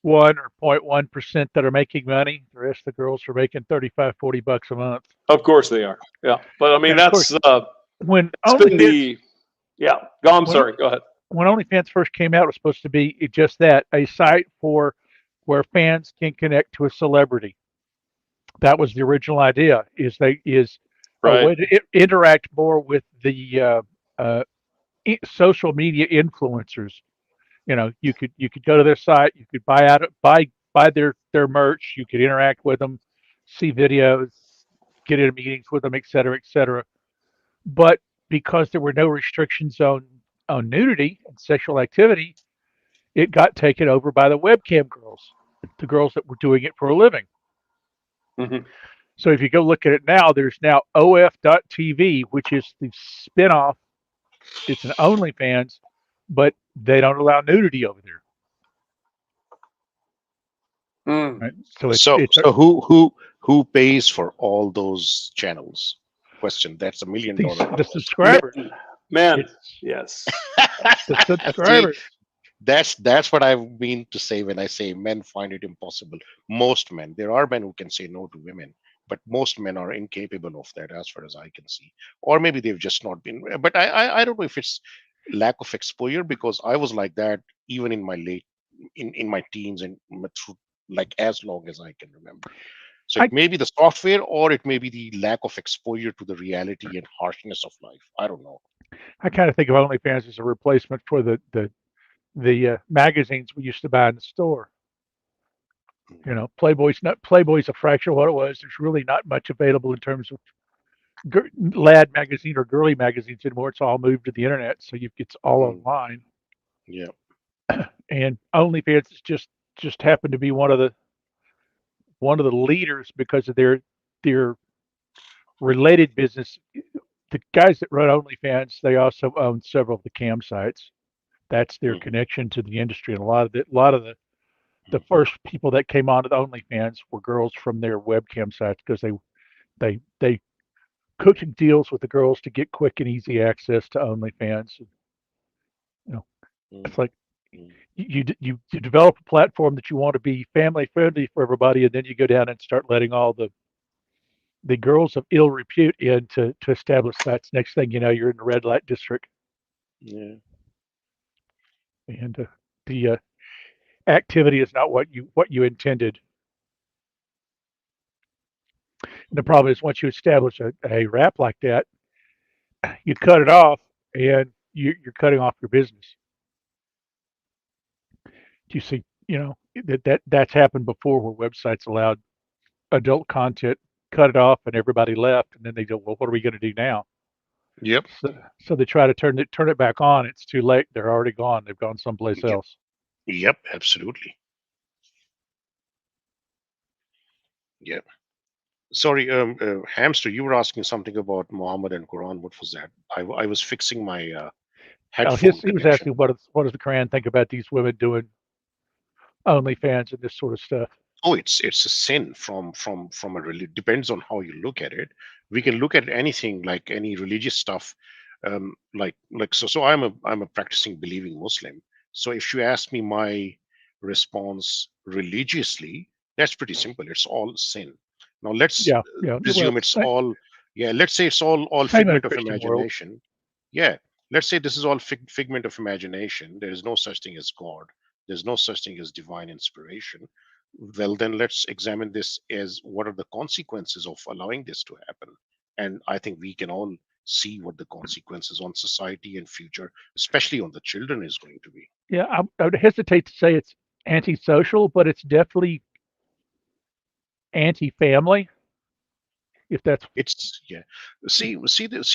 1 or 0.1% that are making money. The rest of the girls are making $35-40 a month. Of course they are. Yeah, but I mean And of that's course, when been the yeah. I'm sorry. Go ahead. When OnlyFans first came out, it was supposed to be just that, a site for where fans can connect to a celebrity. That was the original idea. Is a way to interact more with the social media influencers. You know, you could go to their site, you could buy their merch, you could interact with them, see videos, get into meetings with them, et cetera, et cetera. But because there were no restrictions on nudity and sexual activity, it got taken over by the webcam girls, the girls that were doing it for a living. Mm-hmm. So if you go look at it now, there's now OF.TV, which is the spinoff. It's an OnlyFans, but they don't allow nudity over there. Mm. Right? So who pays for all those channels? Question. That's $1 million. The subscribers. Man, yes. The subscribers. That's what I mean to say when I say men find it impossible. Most men. There are men who can say no to women, but most men are incapable of that, as far as I can see. Or maybe they've just not been. But I don't know if it's lack of exposure, because I was like that even in my in my teens and through, like, as long as I can remember. So it may be the software, or it may be the lack of exposure to the reality and harshness of life. I don't know. I kind of think of OnlyFans as a replacement for the magazines we used to buy in the store. You know, Playboy's a fraction of what it was. There's really not much available in terms of lad magazine or girly magazines anymore. It's all moved to the internet, so it's all online. Yeah. And OnlyFans is just happened to be one of the leaders because of their related business. the guys that run OnlyFans, they also own several of the cam sites. That's their Mhm. connection to the industry, and a lot of the first people that came onto the OnlyFans were girls from their webcam sites because they cooked deals with the girls to get quick and easy access to OnlyFans. You know, it's Mhm. like Mhm. you develop a platform that you want to be family friendly for everybody, and then you go down and start letting all the girls of ill repute in to establish sites. Next thing you know, you're in the red light district, Yeah. and the activity is not what you intended. And the problem is once you establish a rap like that, you cut it off, and you're cutting off your business. You see, that's happened before where websites allowed adult content, cut it off, and everybody left, and then they go, well, what are we going to do now? Yep. So they try to turn it back on. It's too late. They're already gone. They've gone someplace Yep. else. Yep. Absolutely. Yep. Sorry, Hamster, you were asking something about Muhammad and Quran. What was that? I was fixing my headphone He was connection. asking what does the Quran think about these women doing OnlyFans and this sort of stuff. Oh, it's a sin from a depends on how you look at it. We can look at anything like any religious stuff, so I'm a practicing believing Muslim. So if you ask me my response religiously, that's pretty simple. It's all sin. Now let's Yeah, yeah. Well, presume it's all, yeah. Let's say it's all same in a figment of Christian world. imagination. Yeah, let's say this is all figment of imagination. There is no such thing as God. There's no such thing as divine inspiration. Well, then let's examine this as what are the consequences of allowing this to happen. And I think we can all see what the consequences on society and future, especially on the children, is going to be. Yeah, I would hesitate to say it's antisocial, but it's definitely anti-family. If that's It's, yeah. See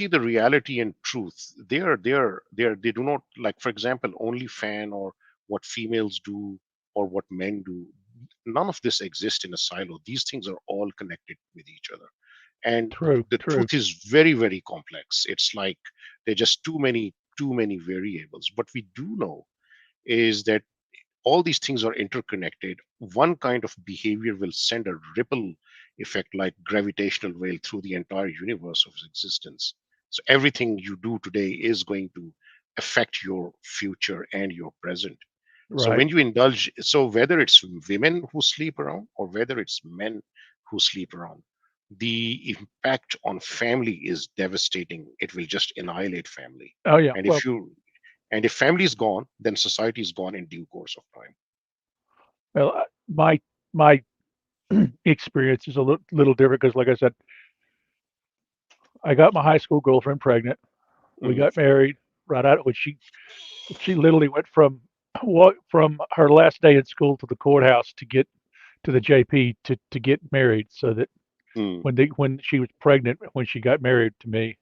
the reality and truth. They do not, like, for example, only fan or what females do or what men do. None of this exists in a silo. These things are all connected with each other, and true, the true, truth is very, very complex. It's like there are just too many variables. What we do know is that all these things are interconnected. One kind of behavior will send a ripple effect like gravitational wave through the entire universe of existence. So everything you do today is going to affect your future and your present. So right. when you indulge, so whether it's women who sleep around or whether it's men who sleep around, the impact on family is devastating. It will just annihilate family. Oh yeah. And Well, if family is gone, then society is gone in due course of time. my experience is a little different because, like I said, I got my high school girlfriend pregnant. We Mm, got married right out when she literally went from her last day in school to the courthouse to get to the JP to get married. So that mm, when she was pregnant, when she got married to me,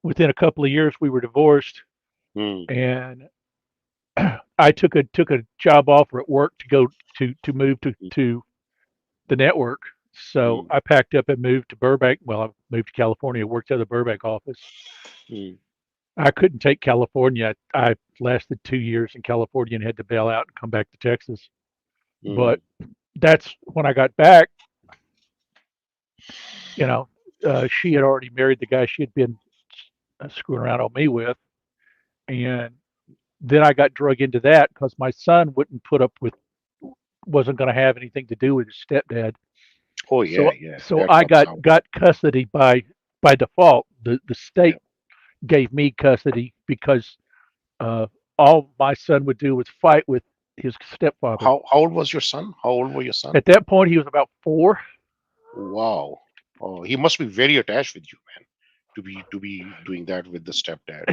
within a couple of years we were divorced, mm, and I took a job offer at work to go to move mm, to the network. So mm, I packed up and moved to Burbank. Well, I moved to California, worked at the Burbank office. mm, I couldn't take California. I lasted 2 years in California and had to bail out and come back to Texas. But mm, that's when I got back. You know, she had already married the guy she had been screwing around on me with, and then I got drug into that because my son wouldn't put up with, wasn't going to have anything to do with his stepdad. oh yeah, So yeah, so that I comes out. got custody by default. The Yeah. state gave me custody because uh, all my son would do was fight with his stepfather. How old was your son? How old were your son? At that point, he was about 4. Wow. Oh, he must be very attached with you, man, to be doing that with the stepdad.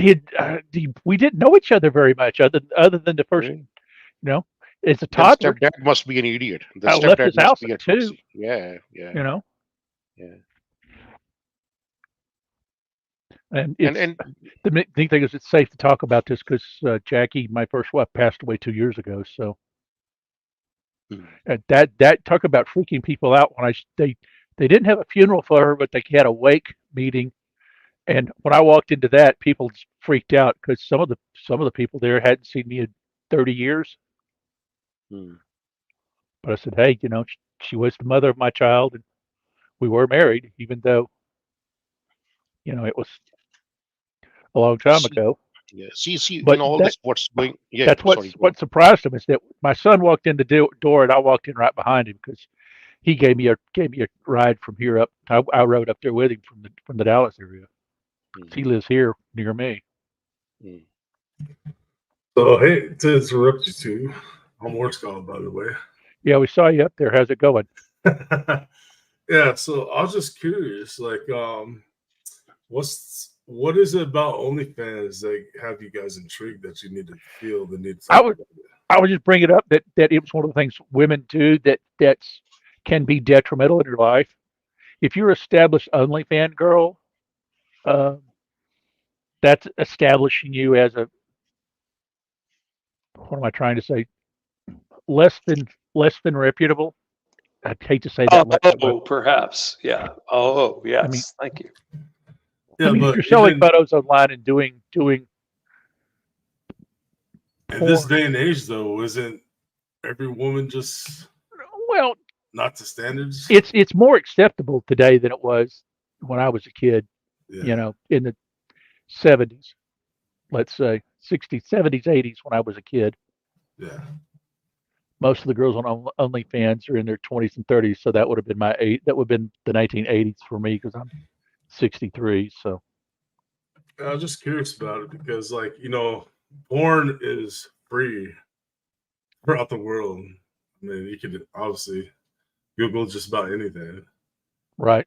We didn't know each other very much, other than the first, Really? you know, as a Then toddler. stepdad must be an idiot. The I left stepdad his must house be at a 2. proxy. Yeah, yeah, You know, yeah. and And it's and the neat thing is it's safe to talk about this because Jackie, my first wife, passed away 2 years ago. So mm, that talk about freaking people out when they didn't have a funeral for her, but they had a wake meeting, And when I walked into that, people just freaked out because some of the people there hadn't seen me in 30 years. Hmm. But I said, hey, she was the mother of my child, and we were married, even though it was a long time See, ago. yeah. See, in But all that this, what's going? Yeah, that's sorry, go on. what surprised him is that my son walked in the door, and I walked in right behind him because he gave me a ride from here up. I rode up there with him from the Dallas area. He Mhm. lives here near me. Mm. So, hey, to interrupt you two, I'm War Skull, by the way. Yeah, we saw you up there. How's it going? Yeah, so I was just curious, like, what is it about OnlyFans that have you guys intrigued that you need to feel the need to I talk would about it? I would just bring it up that it was one of the things women do that's can be detrimental in your life. If you're established OnlyFan girl, uh, that's establishing you as a, what am I trying to say? Less than less than reputable. I hate to say that, but Oh, perhaps. Yeah. Oh, I mean, yes. Thank you. Yeah, if but you're selling even photos online and doing in this porn, day and age, though, isn't every woman just well, not to standards? it's more acceptable today than it was when I was a kid. Yeah, In the 70s, let's say 60s, 70s, 80s, when I was a kid. yeah. Most of the girls on OnlyFans are in their 20s and 30s, so that would have been that would have been the 1980s for me because I'm 63. So I was just curious about it because, like, porn is free throughout the world. I mean, you could obviously Google just about anything. right.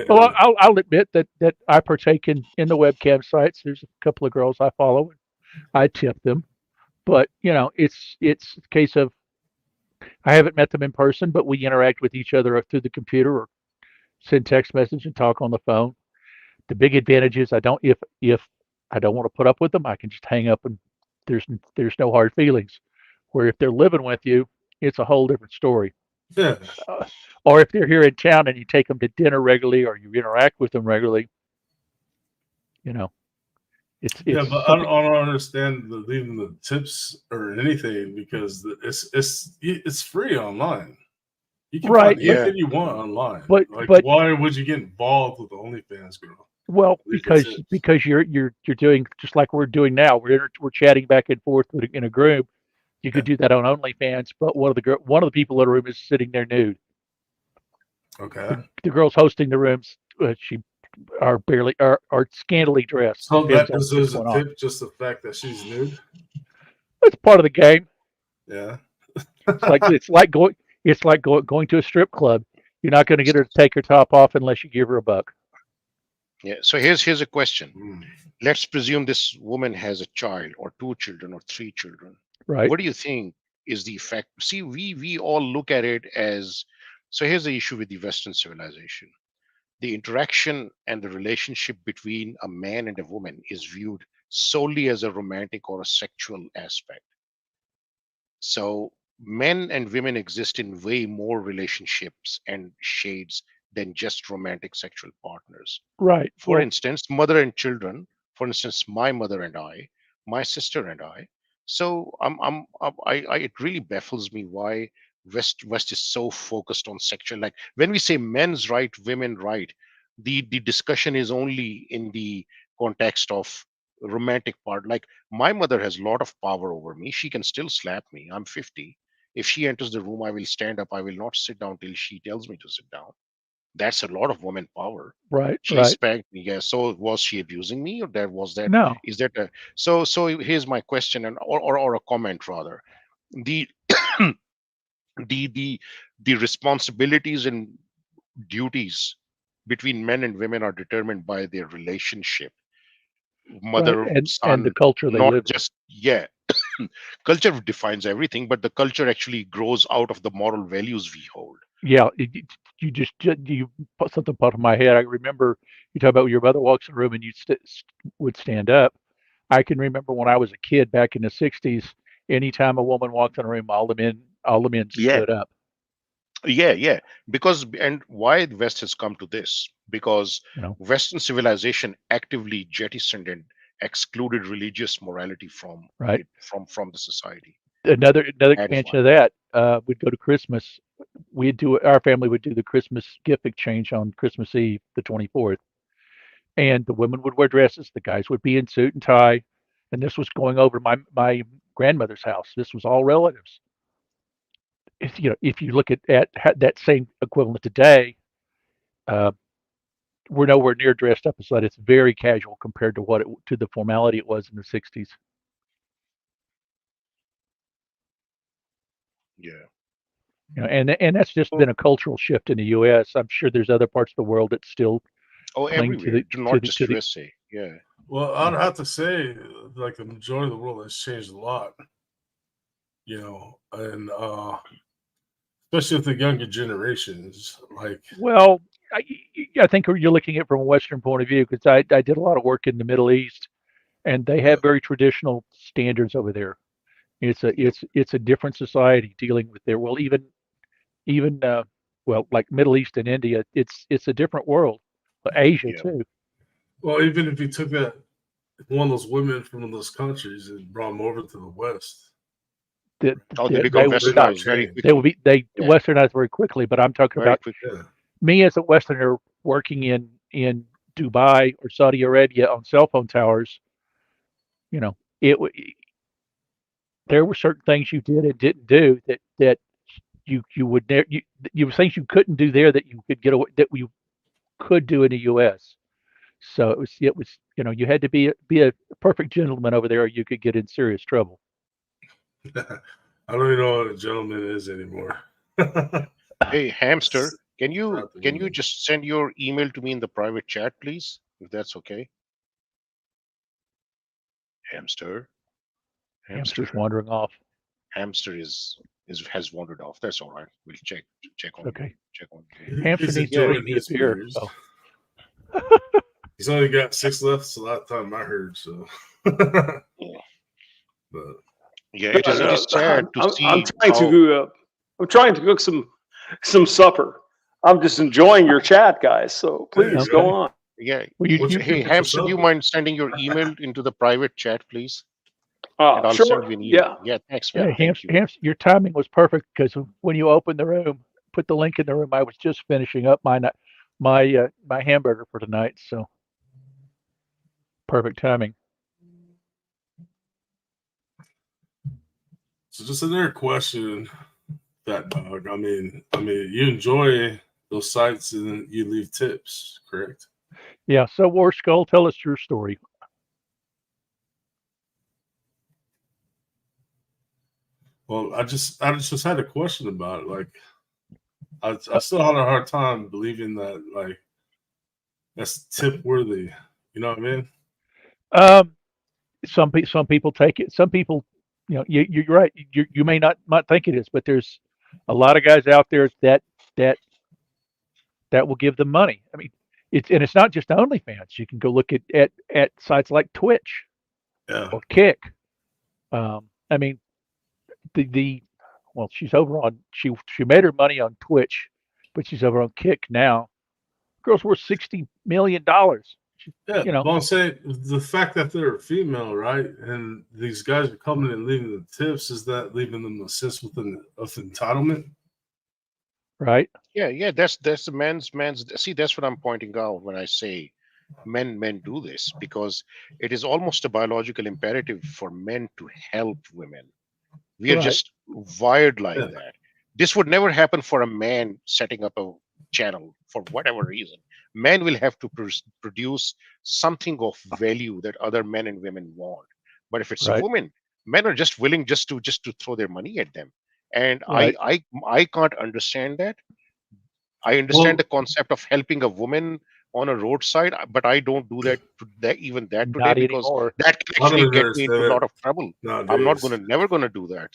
Well, And I'll admit that I partake in the webcam sites. There's a couple of girls I follow. I tip them, but it's a case of I haven't met them in person, but we interact with each other through the computer or send text message and talk on the phone. The big advantage is I don't if I don't want to put up with them, I can just hang up and there's there's no hard feelings. Where if they're living with you, it's a whole different story. yeah, Uh, or if they're here in town and you take them to dinner regularly or you interact with them regularly, you know, yeah, it's but something. I don't understand leaving the tips or anything because it's free online. You can Right, find but Yeah. anything you want online. but Like, but why would you get involved with the OnlyFans girl? well, Leave the tips. because you're doing just like we're doing now. We're chatting back and forth in a group. You Yeah. could do that on OnlyFans, but one of the people in the room is sitting there nude. Okay. The girls hosting the rooms, she are barely are scantily dressed. So Depends that on what's deserves a going on. tip, just the fact that she's nude. It's part of the game. Yeah. It's like going to a strip club. You're not going to get her to take her top off unless you give her a buck, Yeah. So here's a question. Hmm. Let's presume this woman has a child or two children or three children. right? What do you think is the effect? See, we all look at it as, so here's the issue with the Western civilization. The interaction and the relationship between a man and a woman is viewed solely as a romantic or a sexual aspect. So men and women exist in way more relationships and shades than just romantic sexual partners. Right. For Well, instance, mother and children. For instance, my mother and I, my sister and I. So it really baffles me why West is so focused on sexual. Like when we say men's right, women right, the discussion is only in the context of romantic part. Like my mother has a lot of power over me. She can still slap me. I'm 50. If she enters the room, I will stand up. I will not sit down till she tells me to sit down. That's a lot of woman power. right, She right. spanked me. Yeah. So was she abusing me, or that No, is that a, so here's my question, and or a comment rather. The the the responsibilities and duties between men and women are determined by their relationship, right, mother and the son, culture they not live in. just, yeah. Culture defines everything, but the culture actually grows out of the moral values we hold. Yeah, you put something popped in my head. I remember you talk about when your mother walks in the room and you would stand up. I can remember when I was a kid back in the '60s. Anytime a woman walked in a room, all the men Yeah. stood up. Yeah. Because and why the West has come to this? Because You know, Western civilization actively jettisoned and excluded religious morality from right? it from the society. Another That is why. expansion of that. We'd go to Christmas. We'd do our family would do the Christmas gift exchange on Christmas Eve, the 24th, and the women would wear dresses, the guys would be in suit and tie, and this was going over my grandmother's house. This was all relatives. If you look at that same equivalent today, uh, we're nowhere near dressed up as that. It's very casual compared to to the formality it was in the 60s. Yeah. And that's just So, been a cultural shift in the U.S. I'm sure there's other parts of the world that still oh, cling to everywhere, the not to just the Well, USA. Yeah. I'd have to say, like the majority of the world has changed a lot, and especially with the younger generations. Like, well, I, I think you're looking at it from a Western point of view because I did a lot of work in the Middle East and they yeah, have very traditional standards over there. Yep. It's a different society dealing with there. Well, even well, like Middle East and India, it's a different world. But Asia Yep. too. well, even if you took that one of those women from one of those countries and brought them over to the West, That Oh, they they they become don't will they not. don't westernized very change. They will quickly. be they Yeah. westernized very quickly. But I'm talking Very about quickly. Yeah, me as a Westerner working in Dubai or Saudi Arabia on cell phone towers. You know, there were certain things you did and didn't do that you would never you things you couldn't do there that you could get away that you could do in the U.S. So it was you had to be a perfect gentleman over there or you could get in serious trouble. I don't even know what a gentleman is anymore. That's Hey, Hamster, not the can you women. just send your email to me in the private chat, please? If that's okay. Hamster. Hamster's Hamster. wandering off. Hamster is has wandered off. That's all right. We'll check on Okay, check on him. Hamster He's needs to Yeah. bring enjoying me a his beer. beers. So He's only got 6 left. So last time I heard. So, but Yeah. yeah, Yeah, No, it is no, sad to I'm see trying how. to I'm trying to cook some supper. I'm just enjoying your chat, guys. So please go okay. on. Yeah. Well, you what you Hey, cooking for Hamster, do you supper? mind sending your email into the private chat, please? And I'll send Sure. you an email. Yeah. Yeah, thanks, yeah, man. Thank you. Your timing was perfect because when you opened the room, put the link in the room, I was just finishing up my hamburger for tonight. So perfect timing. So just another question. That dog. I mean, you enjoy those sites and you leave tips, correct? Yeah. So War Skull, tell us your story. Well, I just had a question about it. Like, I still had a hard time believing that like that's tip worthy. You know what I mean? Um, some people take it. Some people, you're right. You may not think it is, but there's a lot of guys out there that that will give them money. I mean, it's not just OnlyFans. You can go look at sites like Twitch Yeah. or Kick. I mean, the well, she's over on she made her money on Twitch, but she's over on Kick now. Girl's worth $60 million. Yeah, You know, but I'm saying the fact that they're a female, right? And these guys are coming and leaving the tips, is that leaving them a sense of entitlement? right? Yeah. That's the man's. See, that's what I'm pointing out when I say men do this because it is almost a biological imperative for men to help women. We are Right. just wired like Yeah. that. This would never happen for a man setting up a channel for whatever reason. Men will have to produce something of value that other men and women want. But if it's a Right. woman, men are just willing just to throw their money at them. And Right. I can't understand that. I understand the Well, concept of helping a woman on a roadside, but I don't do that, even that today Not because anymore. that can I don't actually even get me into understand a lot it of trouble. I'm not nowadays. gonna never gonna do that.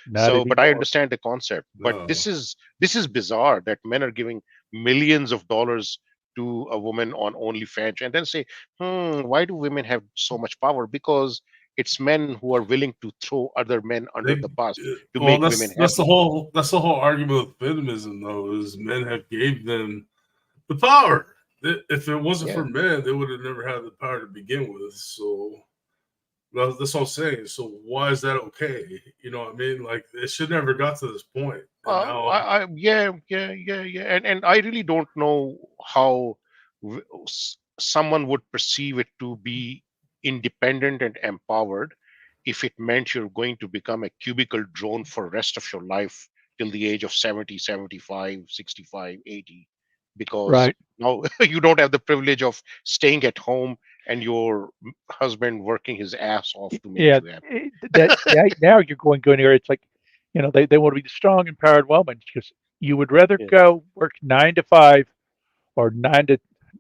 Not But I anymore. understand the concept. But No. this is bizarre that men are giving millions of dollars to a woman on OnlyFans and then say, why do women have so much power? Because It's men who are willing to throw other men under the bus to Well, make women that's the happy. whole argument with feminism, though, is men have gave them the power. If it wasn't for Yeah. men, they would have never had the power to begin with. So that's what I'm saying. So why is that okay? You know what I mean? Like, it should never got to this point. And now, Yeah, and I really don't know how someone would perceive it to be independent and empowered if it meant you're going to become a cubicle drone for the rest of your life till the age of 70, 75, 65, 80, because Right. now you don't have the privilege of staying at home and your husband working his ass off to make Yeah. you happy. Now you're going there. It's like, they want to be the strong, empowered woman because you would rather Yeah, go work 9 to 5 or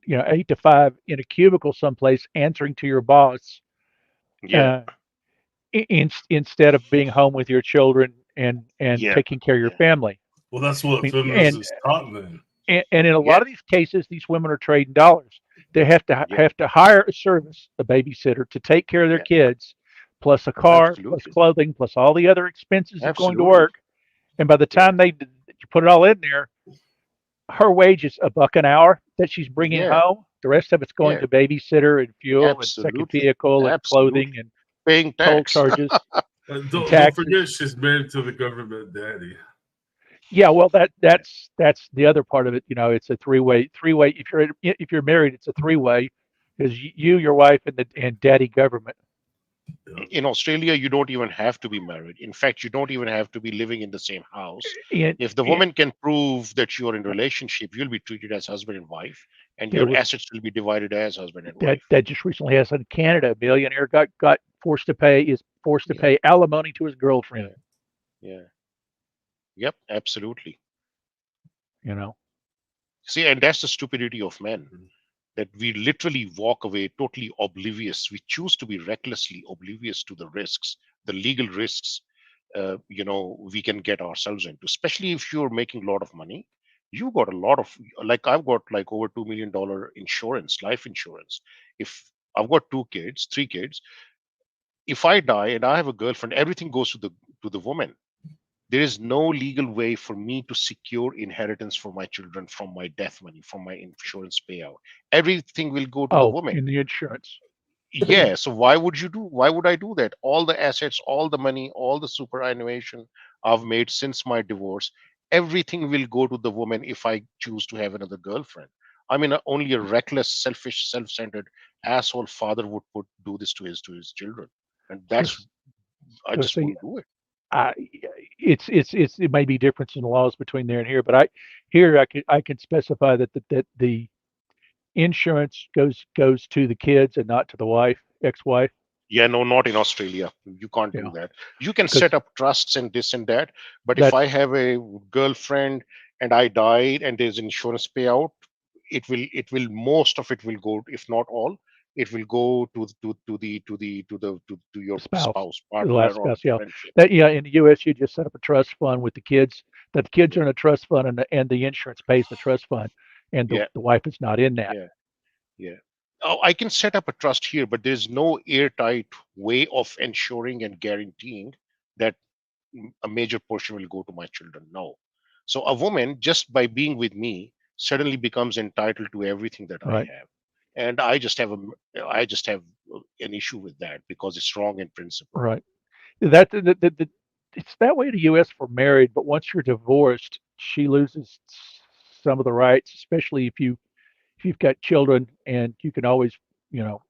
8 to 5 in a cubicle someplace answering to your boss, yeah, uh, instead of being home with your children and yeah, taking care of your yeah, family. well, that's I what mean, feminism is taught then. and in a yeah, lot of these cases, these women are trading dollars. They yeah, have to hire a service, a babysitter, to take care of their yeah. kids, plus a car, plus Absolutely. clothing, plus all the other expenses of going to Absolutely. work. And by the Yeah. time you put it all in there, her wage is $1 an hour that she's bringing Yeah. home. The rest of it's going Yeah. to babysitter and fuel and second Absolutely. vehicle and clothing Absolutely. and Paying toll tax. charges and Don't forget, taxes. she's married to the government daddy. Yeah, well, that's the other part of it. It's a three way. If you're married, it's a three-way because you, your wife, and daddy government. Yeah. In Australia, you don't even have to be married. In fact, you don't even have to be living in the same house. And, If the and woman can prove that you're in a relationship, you'll be treated as husband and wife, and there your was assets will be divided as husband and that wife. that just recently happened in Canada. A millionaire got forced to Yeah. pay alimony to his girlfriend. Yeah. Yeah. Yep. Absolutely. You know, See, and that's the stupidity of men, that we literally walk away totally oblivious. We choose to be recklessly oblivious to the risks, the legal risks, we can get ourselves into, especially if you're making a lot of money. You got a lot of, like, I've got like over $2 million insurance, life insurance. If I've got 2 kids, 3 kids, if I die and I have a girlfriend, everything goes to the woman. There is no legal way for me to secure inheritance for my children from my death money, from my insurance payout. Everything will go to the oh, woman. in the insurance. Yeah, so why would I do that? All the assets, all the money, all the superannuation I've made since my divorce, everything will go to the woman if I choose to have another girlfriend. I mean, only a reckless, selfish, self-centered asshole father would do this to his children, and that's, Because I just see, wouldn't do it. I it may be difference in the laws between there and here, but I can specify that the insurance goes to the kids and not to the ex-wife. Yeah, no, not in Australia. You can't Yeah, do that. You can because set up trusts and this and that, but if I that's have a girlfriend and I died and there's insurance payout, it will most of it will go, if not all, it will go to your the spouse, spouse, the last partner, or spouse. Yeah, friendship. that yeah. In the U.S., you just set up a trust fund with the kids. That the kids are Yeah, in a trust fund, and the insurance pays the trust fund, and the yeah, the wife is not in that. yeah, yeah. Oh, I can set up a trust here, but there's no airtight way of ensuring and guaranteeing that a major portion will go to my children. No. So a woman, just by being with me, suddenly becomes entitled to everything that I Right, have. And I just have an issue with that because it's wrong in principle. right. It's that way in the U.S. for married, but once you're divorced, she loses some of the rights, especially if you've got children, and you can always, you know,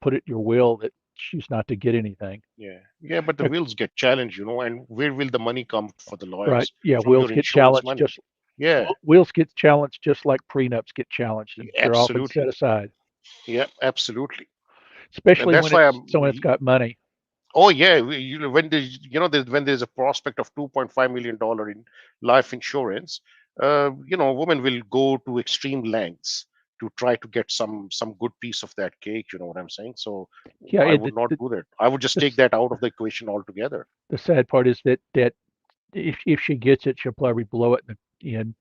put it in your will that she's not to get anything. Yeah. Yeah, but the Uh, wills get challenged, and where will the money come for the Right? lawyers? Yeah, From wills your get insurance challenged money. Yeah, wills get challenged just like prenups get challenged, and they're often set absolutely. aside, Yeah, absolutely. And especially that's when why it's I'm someone that's got money. Oh yeah, when there's a prospect of $2.5 million in life insurance, a woman will go to extreme lengths to try to get some good piece of that cake. You know what I'm saying? So Yeah, I would not do that. I would just the, take that out of the equation altogether. the sad part is that if she gets it, she'll probably blow it in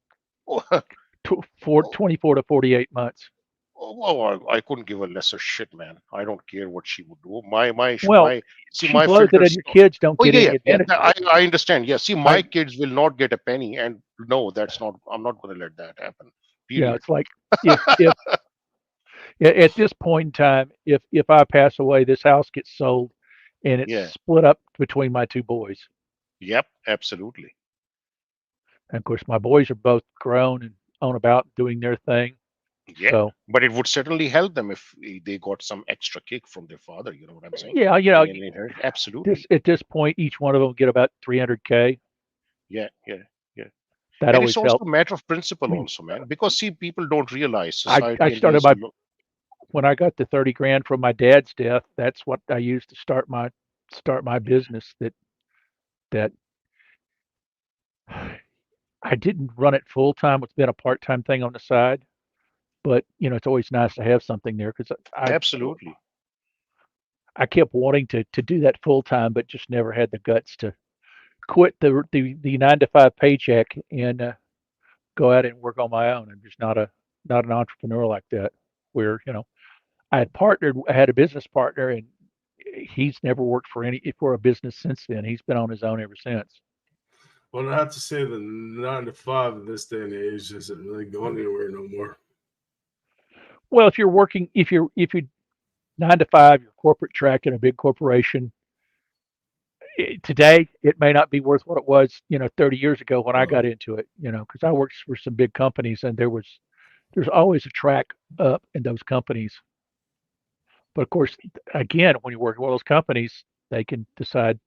24 to 48 months. Oh, I couldn't give a lesser shit, man. I don't care what she would do. Well, See, she my blows it, and filters. your kids don't Oh get yeah, any yeah, advantage of it. I understand. Yeah, see, my I kids will not get a penny, and no, that's not. I'm not going to let that happen. Yeah, Period. it's like if at this point in time, if I pass away, this house gets sold, and it's Yeah. split up between my two boys. Yep. Absolutely. And of course, my boys are both grown and on about doing their thing. Yeah. So But it would certainly help them if they got some extra kick from their father. You know what I'm saying? yeah, In inherit. Absolutely. this at this point, each one of them get about 300K. Yeah. Yeah. Yeah. That And it's always also helps. a matter of I principle, mean, also, man. Because see, people don't realize I society and started these. my when I got the 30 grand from my dad's death. That's what I used to start my business. That I didn't run it full time. It's been a part time thing on the side, but it's always nice to have something there because Absolutely. I kept wanting to do that full time, but just never had the guts to quit the 9 to 5 paycheck and go out and work on my own. I'm just not an entrepreneur like that. Where I had a business partner, and he's never worked for a business since then. He's been on his own ever since. Well, I have to say the 9 to 5 in this day and age isn't really going anywhere no more. Well, if you're 9 to 5, you're corporate track in a big corporation. Today, it may not be worth what it was, 30 years ago when I got into it. Because I worked for some big companies, and there's always a track up in those companies. But of course, again, when you work in one of those companies, they can decide,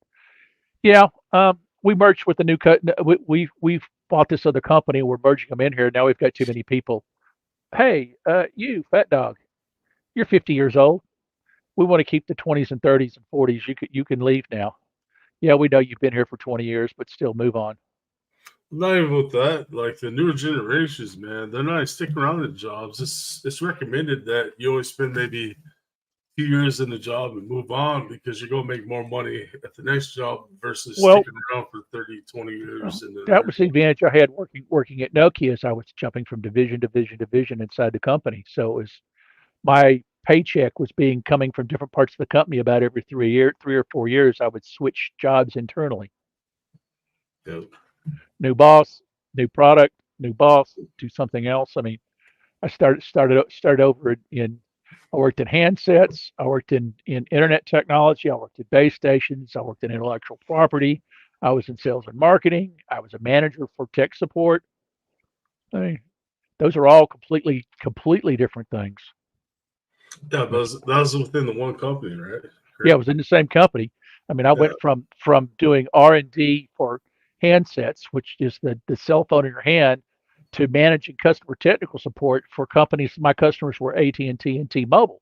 yeah, we merged with the new cut. We've bought this other company. We're merging them in here. Now we've got too many people. Hey, you fat dog, you're 50 years old. We want to keep the 20s and 30s and 40s. You can leave now. Yeah, we know you've been here for 20 years, but still move on. Not even with that, like the newer generations, man, they're not sticking around in jobs. It's recommended that you only spend maybe 2 years in the job and move on because you're gonna make more money at the next job versus Well, sticking around for 30, 20 years in that another was the job. advantage I had working at Nokia, as I was jumping from division inside the company. So it was my paycheck was being coming from different parts of the company about every 3 or 4 years. I would switch jobs internally. Yeah. New boss, new product, new boss, do something else. I mean, I started over in I worked in handsets, I worked in internet technology, I worked at base stations, I worked in intellectual property, I was in sales and marketing, I was a manager for tech support. I mean, those are all completely different things. Yeah, that was within the one company, right? Yeah, I Correct? was in the same company. I mean, I Yeah. went from doing R&D for handsets, which is the cell phone in your hand, to managing customer technical support for companies. My customers were AT&T and T-Mobile,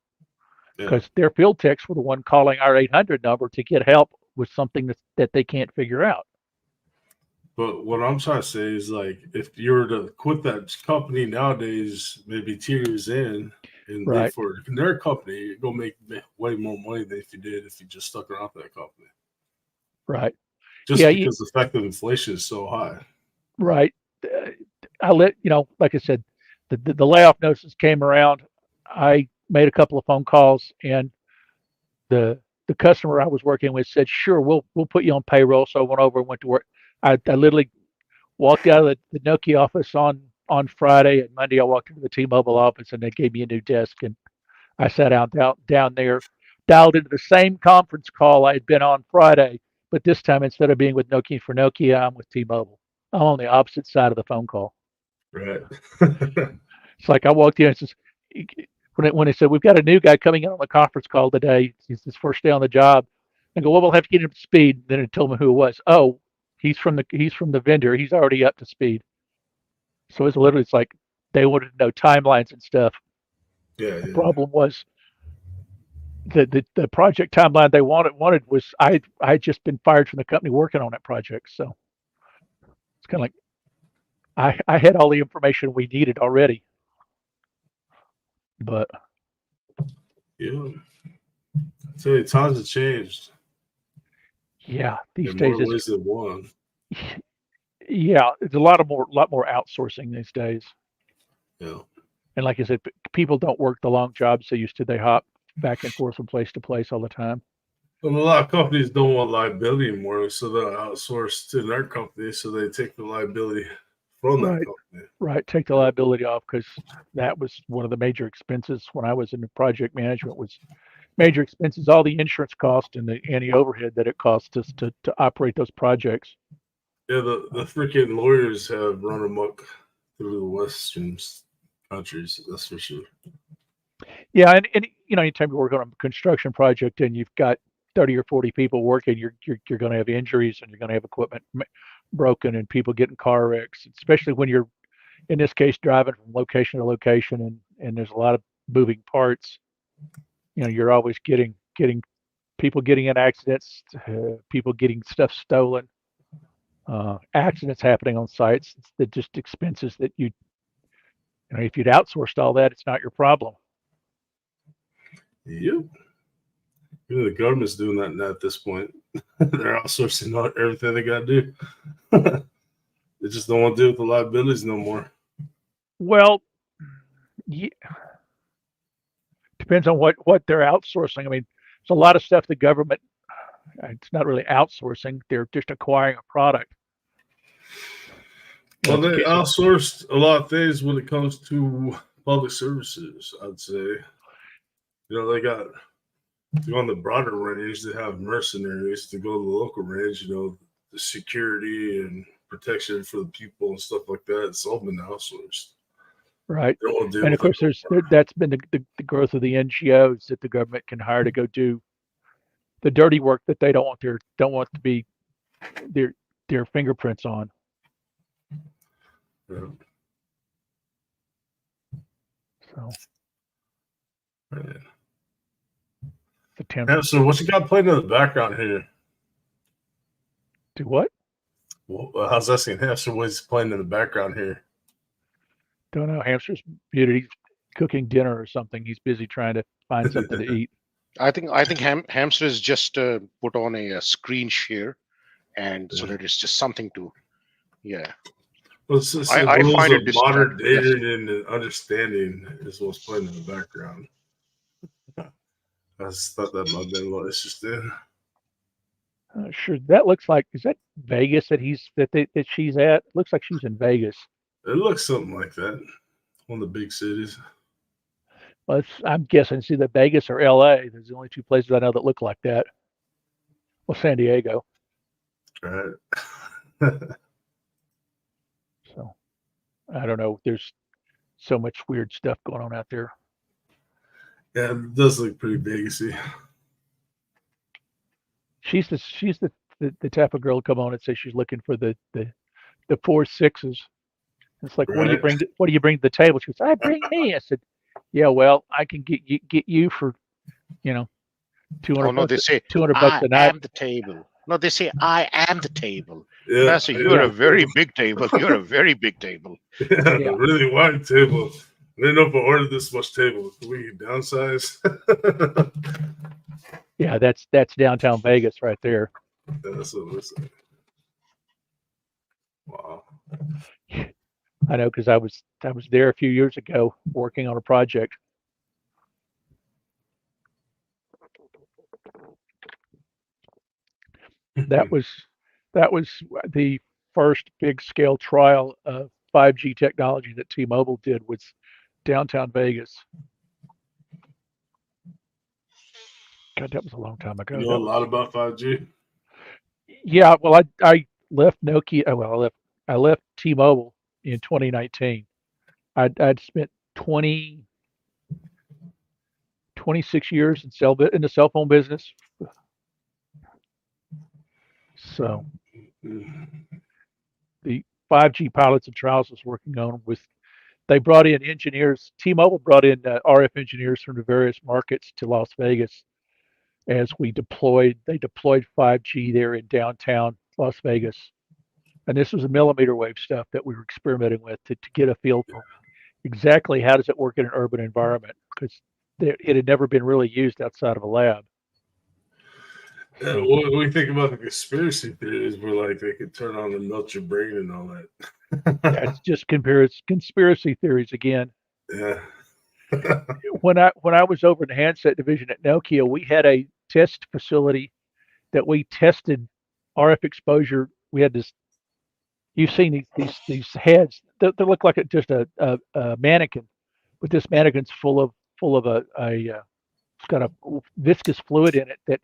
Yeah. because their field techs were the one calling our 800 number to get help with something that they can't figure out. But what I'm trying to say is, like, if you were to quit that company nowadays, maybe 2 years in, and leave Right, for their company, you're gonna make way more money than if you did if you just stuck around for that company. right. Just Yeah, because the fact that inflation is so high. right. Like I said, the layoff notices came around. I made a couple of phone calls, and the the customer I was working with said, "Sure, we'll put you on payroll." So I went over and went to work. I literally walked out of the Nokia office on Friday, and Monday I walked into the T-Mobile office, and they gave me a new desk, and I sat down there, dialed into the same conference call I had been on Friday, but this time, instead of being with Nokia for Nokia, I'm with T-Mobile. I'm on the opposite side of the phone call. Right. It's like I walked in and says, when they said, "We've got a new guy coming in on the conference call today. It's his first day on the job." I go, "Well, we'll have to get him up to speed." Then it told me who it was. Oh, he's from the vendor. He's already up to speed. So it's like they wanted to know timelines and stuff. Yeah, The yeah. problem was the project timeline they wanted was I had just been fired from the company working on that project. So it's kind of like I had all the information we needed already. But Yeah. I tell you, times have changed yeah, these in days more it's ways than one. yeah, it's a lot more outsourcing these days. Yeah. And like I said, people don't work the long jobs they used to. They hop back and forth from place to place all the time. Well, a lot of companies don't want liability anymore, so they'll outsource to their company, so they take the liability from that company. Right. Take the liability off, because that was one of the major expenses when I was in project management. Was major expenses, all the insurance cost and the overhead that it costs us to operate those projects. Yeah, the freaking lawyers have run amok through the Western countries. That's for sure. Yeah, and anytime you work on a construction project and you've got 30 or 40 people working, you're going to have injuries, and you're going to have equipment broken and people getting car wrecks, especially when you're, in this case, driving from location to location, and there's a lot of moving parts. You're always getting people getting in accidents, people getting stuff stolen, accidents happening on sites. It's the just expenses that if you'd outsourced all that, it's not your problem. Yep. The government's doing that now at this point. They're outsourcing everything they got to do. They just don't want to deal with the liabilities no more. Well, yeah. Depends on what they're outsourcing. I mean, there's a lot of stuff the government, it's not really outsourcing. They're just acquiring a product. Well, they outsourced a lot of things when it comes to public services, I'd say. They got to go on the broader range. They have mercenaries. To go to the local range, the security and protection for the people and stuff like that. It's all been outsourced. Right. And of course, that's been the growth of the NGOs that the government can hire to go do the dirty work that they don't want to be their fingerprints on. Yeah. So. Yeah. So what you got playing in the background here? Do what? Well, I was asking Hamster what's playing in the background here. Don't know. Hamster's muted. He's cooking dinner or something. He's busy trying to find something to eat. I think Hamster is just put on a screen share, and so that it's just something to, yeah. Well, I find it modern dating and understanding is what's playing in the background. I just thought that might have been a little interesting. Sure. That looks like, is that Vegas that she's at? It looks like she's in Vegas. It looks something like that. One of the big cities. Well, I'm guessing. See, that Vegas or LA. There's the only two places I know that look like that. Well, San Diego. Right. So, I don't know. There's so much weird stuff going on out there. Yeah, it does look pretty Vegasy. She's the type of girl to come on and say she's looking for the 4 6s. It's like, right. What do you bring to the table? She goes, I bring me. I said, yeah, well, I can get you for, $200. Oh no, they say $200 a night. I am the table. No, they say I am the table. Yeah, so you're a very big table. You're a very big table. Yeah, a really wide table. I didn't know if I ordered this much table. Can we downsize? Yeah, that's downtown Vegas right there. Yeah, that's what it is. Wow. I know, because I was there a few years ago working on a project. That was the first big scale trial of 5G technology that T-Mobile did, was downtown Vegas. God, that was a long time ago. You know a lot about 5G? Yeah, well, I left Nokia. Well, I left T-Mobile in 2019. I'd spent 26 years in the cell phone business. So the 5G pilots and trials I was working on they brought in engineers. T-Mobile brought in RF engineers from the various markets to Las Vegas as they deployed 5G there in downtown Las Vegas. And this was a millimeter wave stuff that we were experimenting with to get a feel for exactly how does it work in an urban environment, because it had never been really used outside of a lab. When we think about the conspiracy theories, we're like, they could turn on and melt your brain and all that. That's just conspiracy theories again. Yeah. When I was over in the handset division at Nokia, we had a test facility that we tested RF exposure. We had this. You've seen these heads. They look like just a mannequin, but this mannequin's full of it's got a viscous fluid in it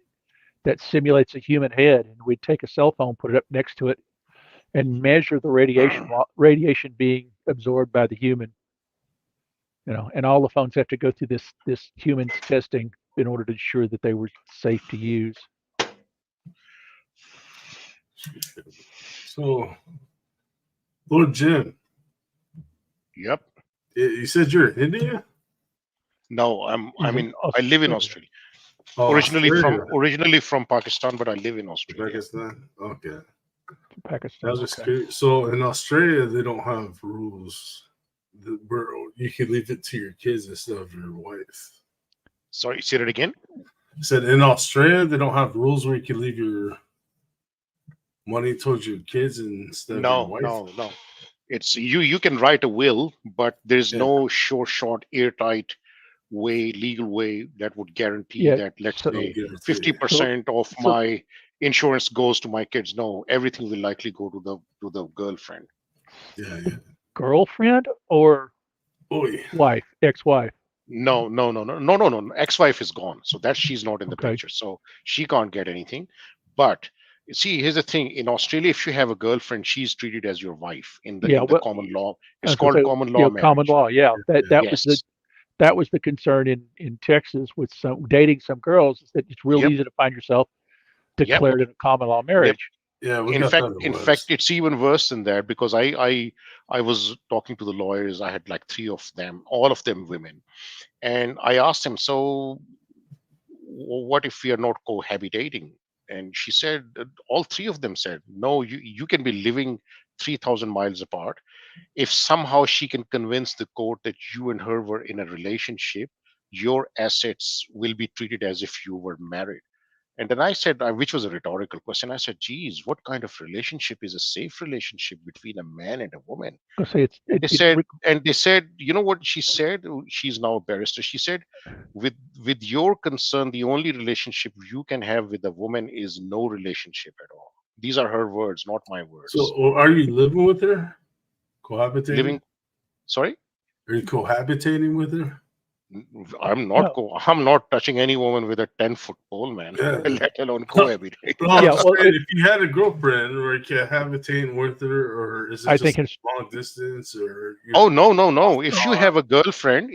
that simulates a human head, and we'd take a cell phone, put it up next to it, and measure the radiation being absorbed by the human. And all the phones have to go through this humans testing in order to ensure that they were safe to use. So, Lord Jim, Yep. you said you're in India? No, I mean, I live in Australia. Oh, Originally from Pakistan, but I live in Australia. Pakistan? Okay. Pakistan. I was just curious. So in Australia, they don't have rules where you can leave it to your kids instead of your wife. Sorry, say that again. I said in Australia, they don't have rules where you can leave your money towards your kids instead of your wife. No. It's you can write a will, but there's no short, airtight legal way that would guarantee that, let's say, 50% of my insurance goes to my kids. No, everything will likely go to the girlfriend. Yeah. Girlfriend or wife, ex-wife? No. Ex-wife is gone, so that she's not in the picture, so she can't get anything. But see, here's the thing: in Australia, if you have a girlfriend, she's treated as your wife in the common law. It's called common law marriage. Common law, yeah. That was the concern in Texas with dating some girls, is that it's real easy to find yourself declared in a common law marriage. Yeah, in fact, it's even worse than that, because I was talking to the lawyers. I had like 3 of them, all of them women, and I asked them, so what if we are not cohabitating? And she said, all 3 of them said, no, you can be living 3,000 miles apart. If somehow she can convince the court that you and her were in a relationship, your assets will be treated as if you were married. And then I said, which was a rhetorical question, I said, geez, what kind of relationship is a safe relationship between a man and a woman? They said, you know what she said? She's now a barrister. She said, with your concern, the only relationship you can have with a woman is no relationship at all. These are her words, not my words. So are you living with her? Cohabitating? Sorry? Are you cohabitating with her? I'm not touching any woman with a 10-foot pole, man. Let alone cohabitate. If you had a girlfriend, or you cohabitating with her, or is it just long distance, or? No. If you have a girlfriend,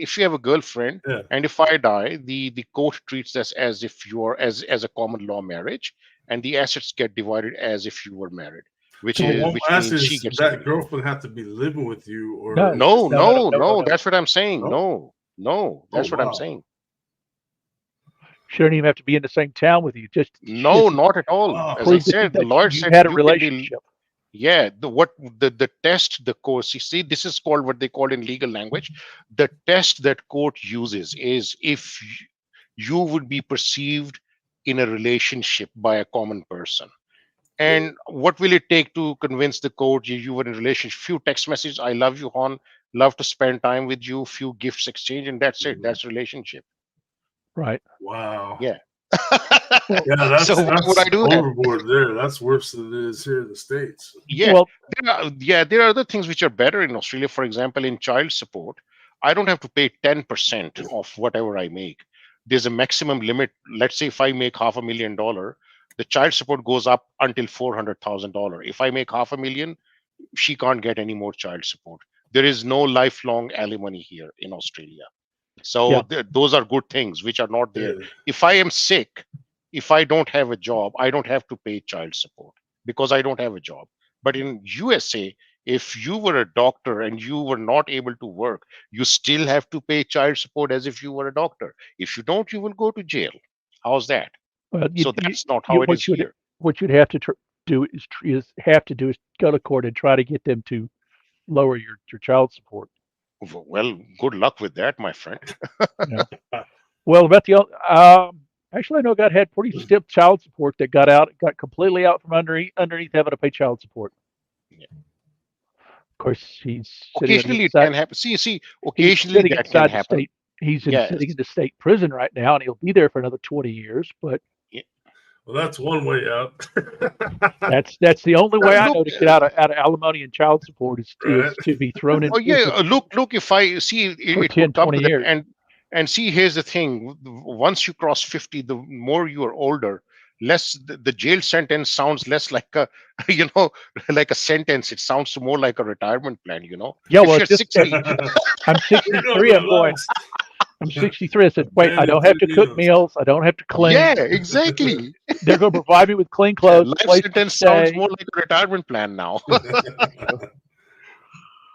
and if I die, the court treats us as if you are as a common law marriage, and the assets get divided as if you were married. Which means she gets that girlfriend have to be living with you, or no. That's what I'm saying. No, that's what I'm saying. She don't even have to be in the same town with you. Not at all. As I said, the lawyer said had a relationship. The test the court, you see, this is called what they call in legal language. The test that court uses is if you would be perceived in a relationship by a common person. And what will it take to convince the court you were in a relationship? Few text messages, I love you, hon, love to spend time with you, few gifts exchange, and that's it. That's relationship. Right. Wow. Yeah. That's what would I do overboard there? That's worse than it is here in the States. Yeah. There are other things which are better in Australia. For example, in child support, I don't have to pay 10% of whatever I make. There's a maximum limit. Let's say if I make $500,000, the child support goes up until $400,000. If I make $500,000, she can't get any more child support. There is no lifelong alimony here in Australia. So those are good things which are not there. If I am sick, if I don't have a job, I don't have to pay child support because I don't have a job. But in USA, if you were a doctor and you were not able to work, you still have to pay child support as if you were a doctor. If you don't, you will go to jail. How's that? Well, so that's not how it is here. What you'd have to do is go to court and try to get them to lower your child support. Well, good luck with that, my friend. Well, about actually, I know God had pretty stiff child support that got completely out from underneath having to pay child support. Yeah. course, he's sitting on the Occasionally it inside. can happen. See, He's occasionally sitting that can inside the happen. state. He's Yes. sitting in the state prison right now, and he'll be there for another 20 years. But Well, that's one way out. that's the only way I Look, know to get out of alimony and child support is Right. to be thrown in oh yeah, prison look. If I see it, for it 10, would come 20 to that, years. and see, here's the thing: once you cross 50, the more you are older, less the jail sentence sounds less like a, like a sentence. It sounds more like a retirement plan. Yeah, If well, you're just 60, I'm You're 63. gonna I'm going. last I'm 63. I said, wait, I 10 to don't have to 10 cook years. meals. I don't have to clean. yeah, exactly. They're going to provide me with clean Yeah, clothes, a life place to sentence sounds stay. more like a retirement plan now.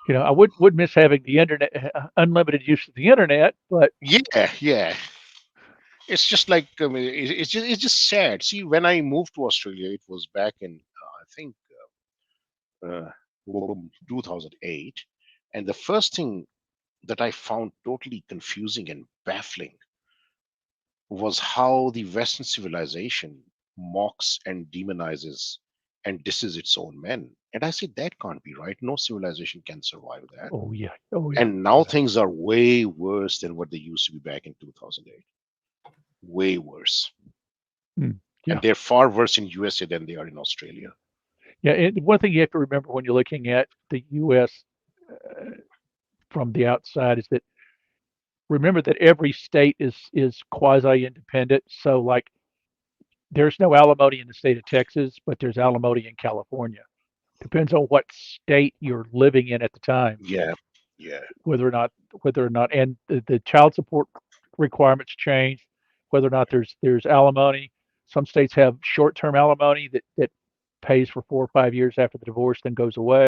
I would miss having the internet, unlimited use of the internet, but Yeah. It's just like it's just sad. See, when I moved to Australia, it was back in I think uh, 2008, and the first thing that I found totally confusing and baffling was how the Western civilization mocks and demonizes and disses its own men. And I said that can't be right. No civilization can survive that. oh yeah. And now things are way worse than what they used to be back in 2008. Way worse. Yeah. And they're far worse in USA than they are in Australia. Yeah, and one thing you have to remember when you're looking at the U.S. From the outside is that remember that every state is quasi-independent. So, like, there's no alimony in the state of Texas, but there's alimony in California. Depends on what state you're living in at the time, Yeah. whether or not, and the child support requirements change, whether or not there's alimony. Some states have short-term alimony that pays for 4 or 5 years after the divorce, then goes away.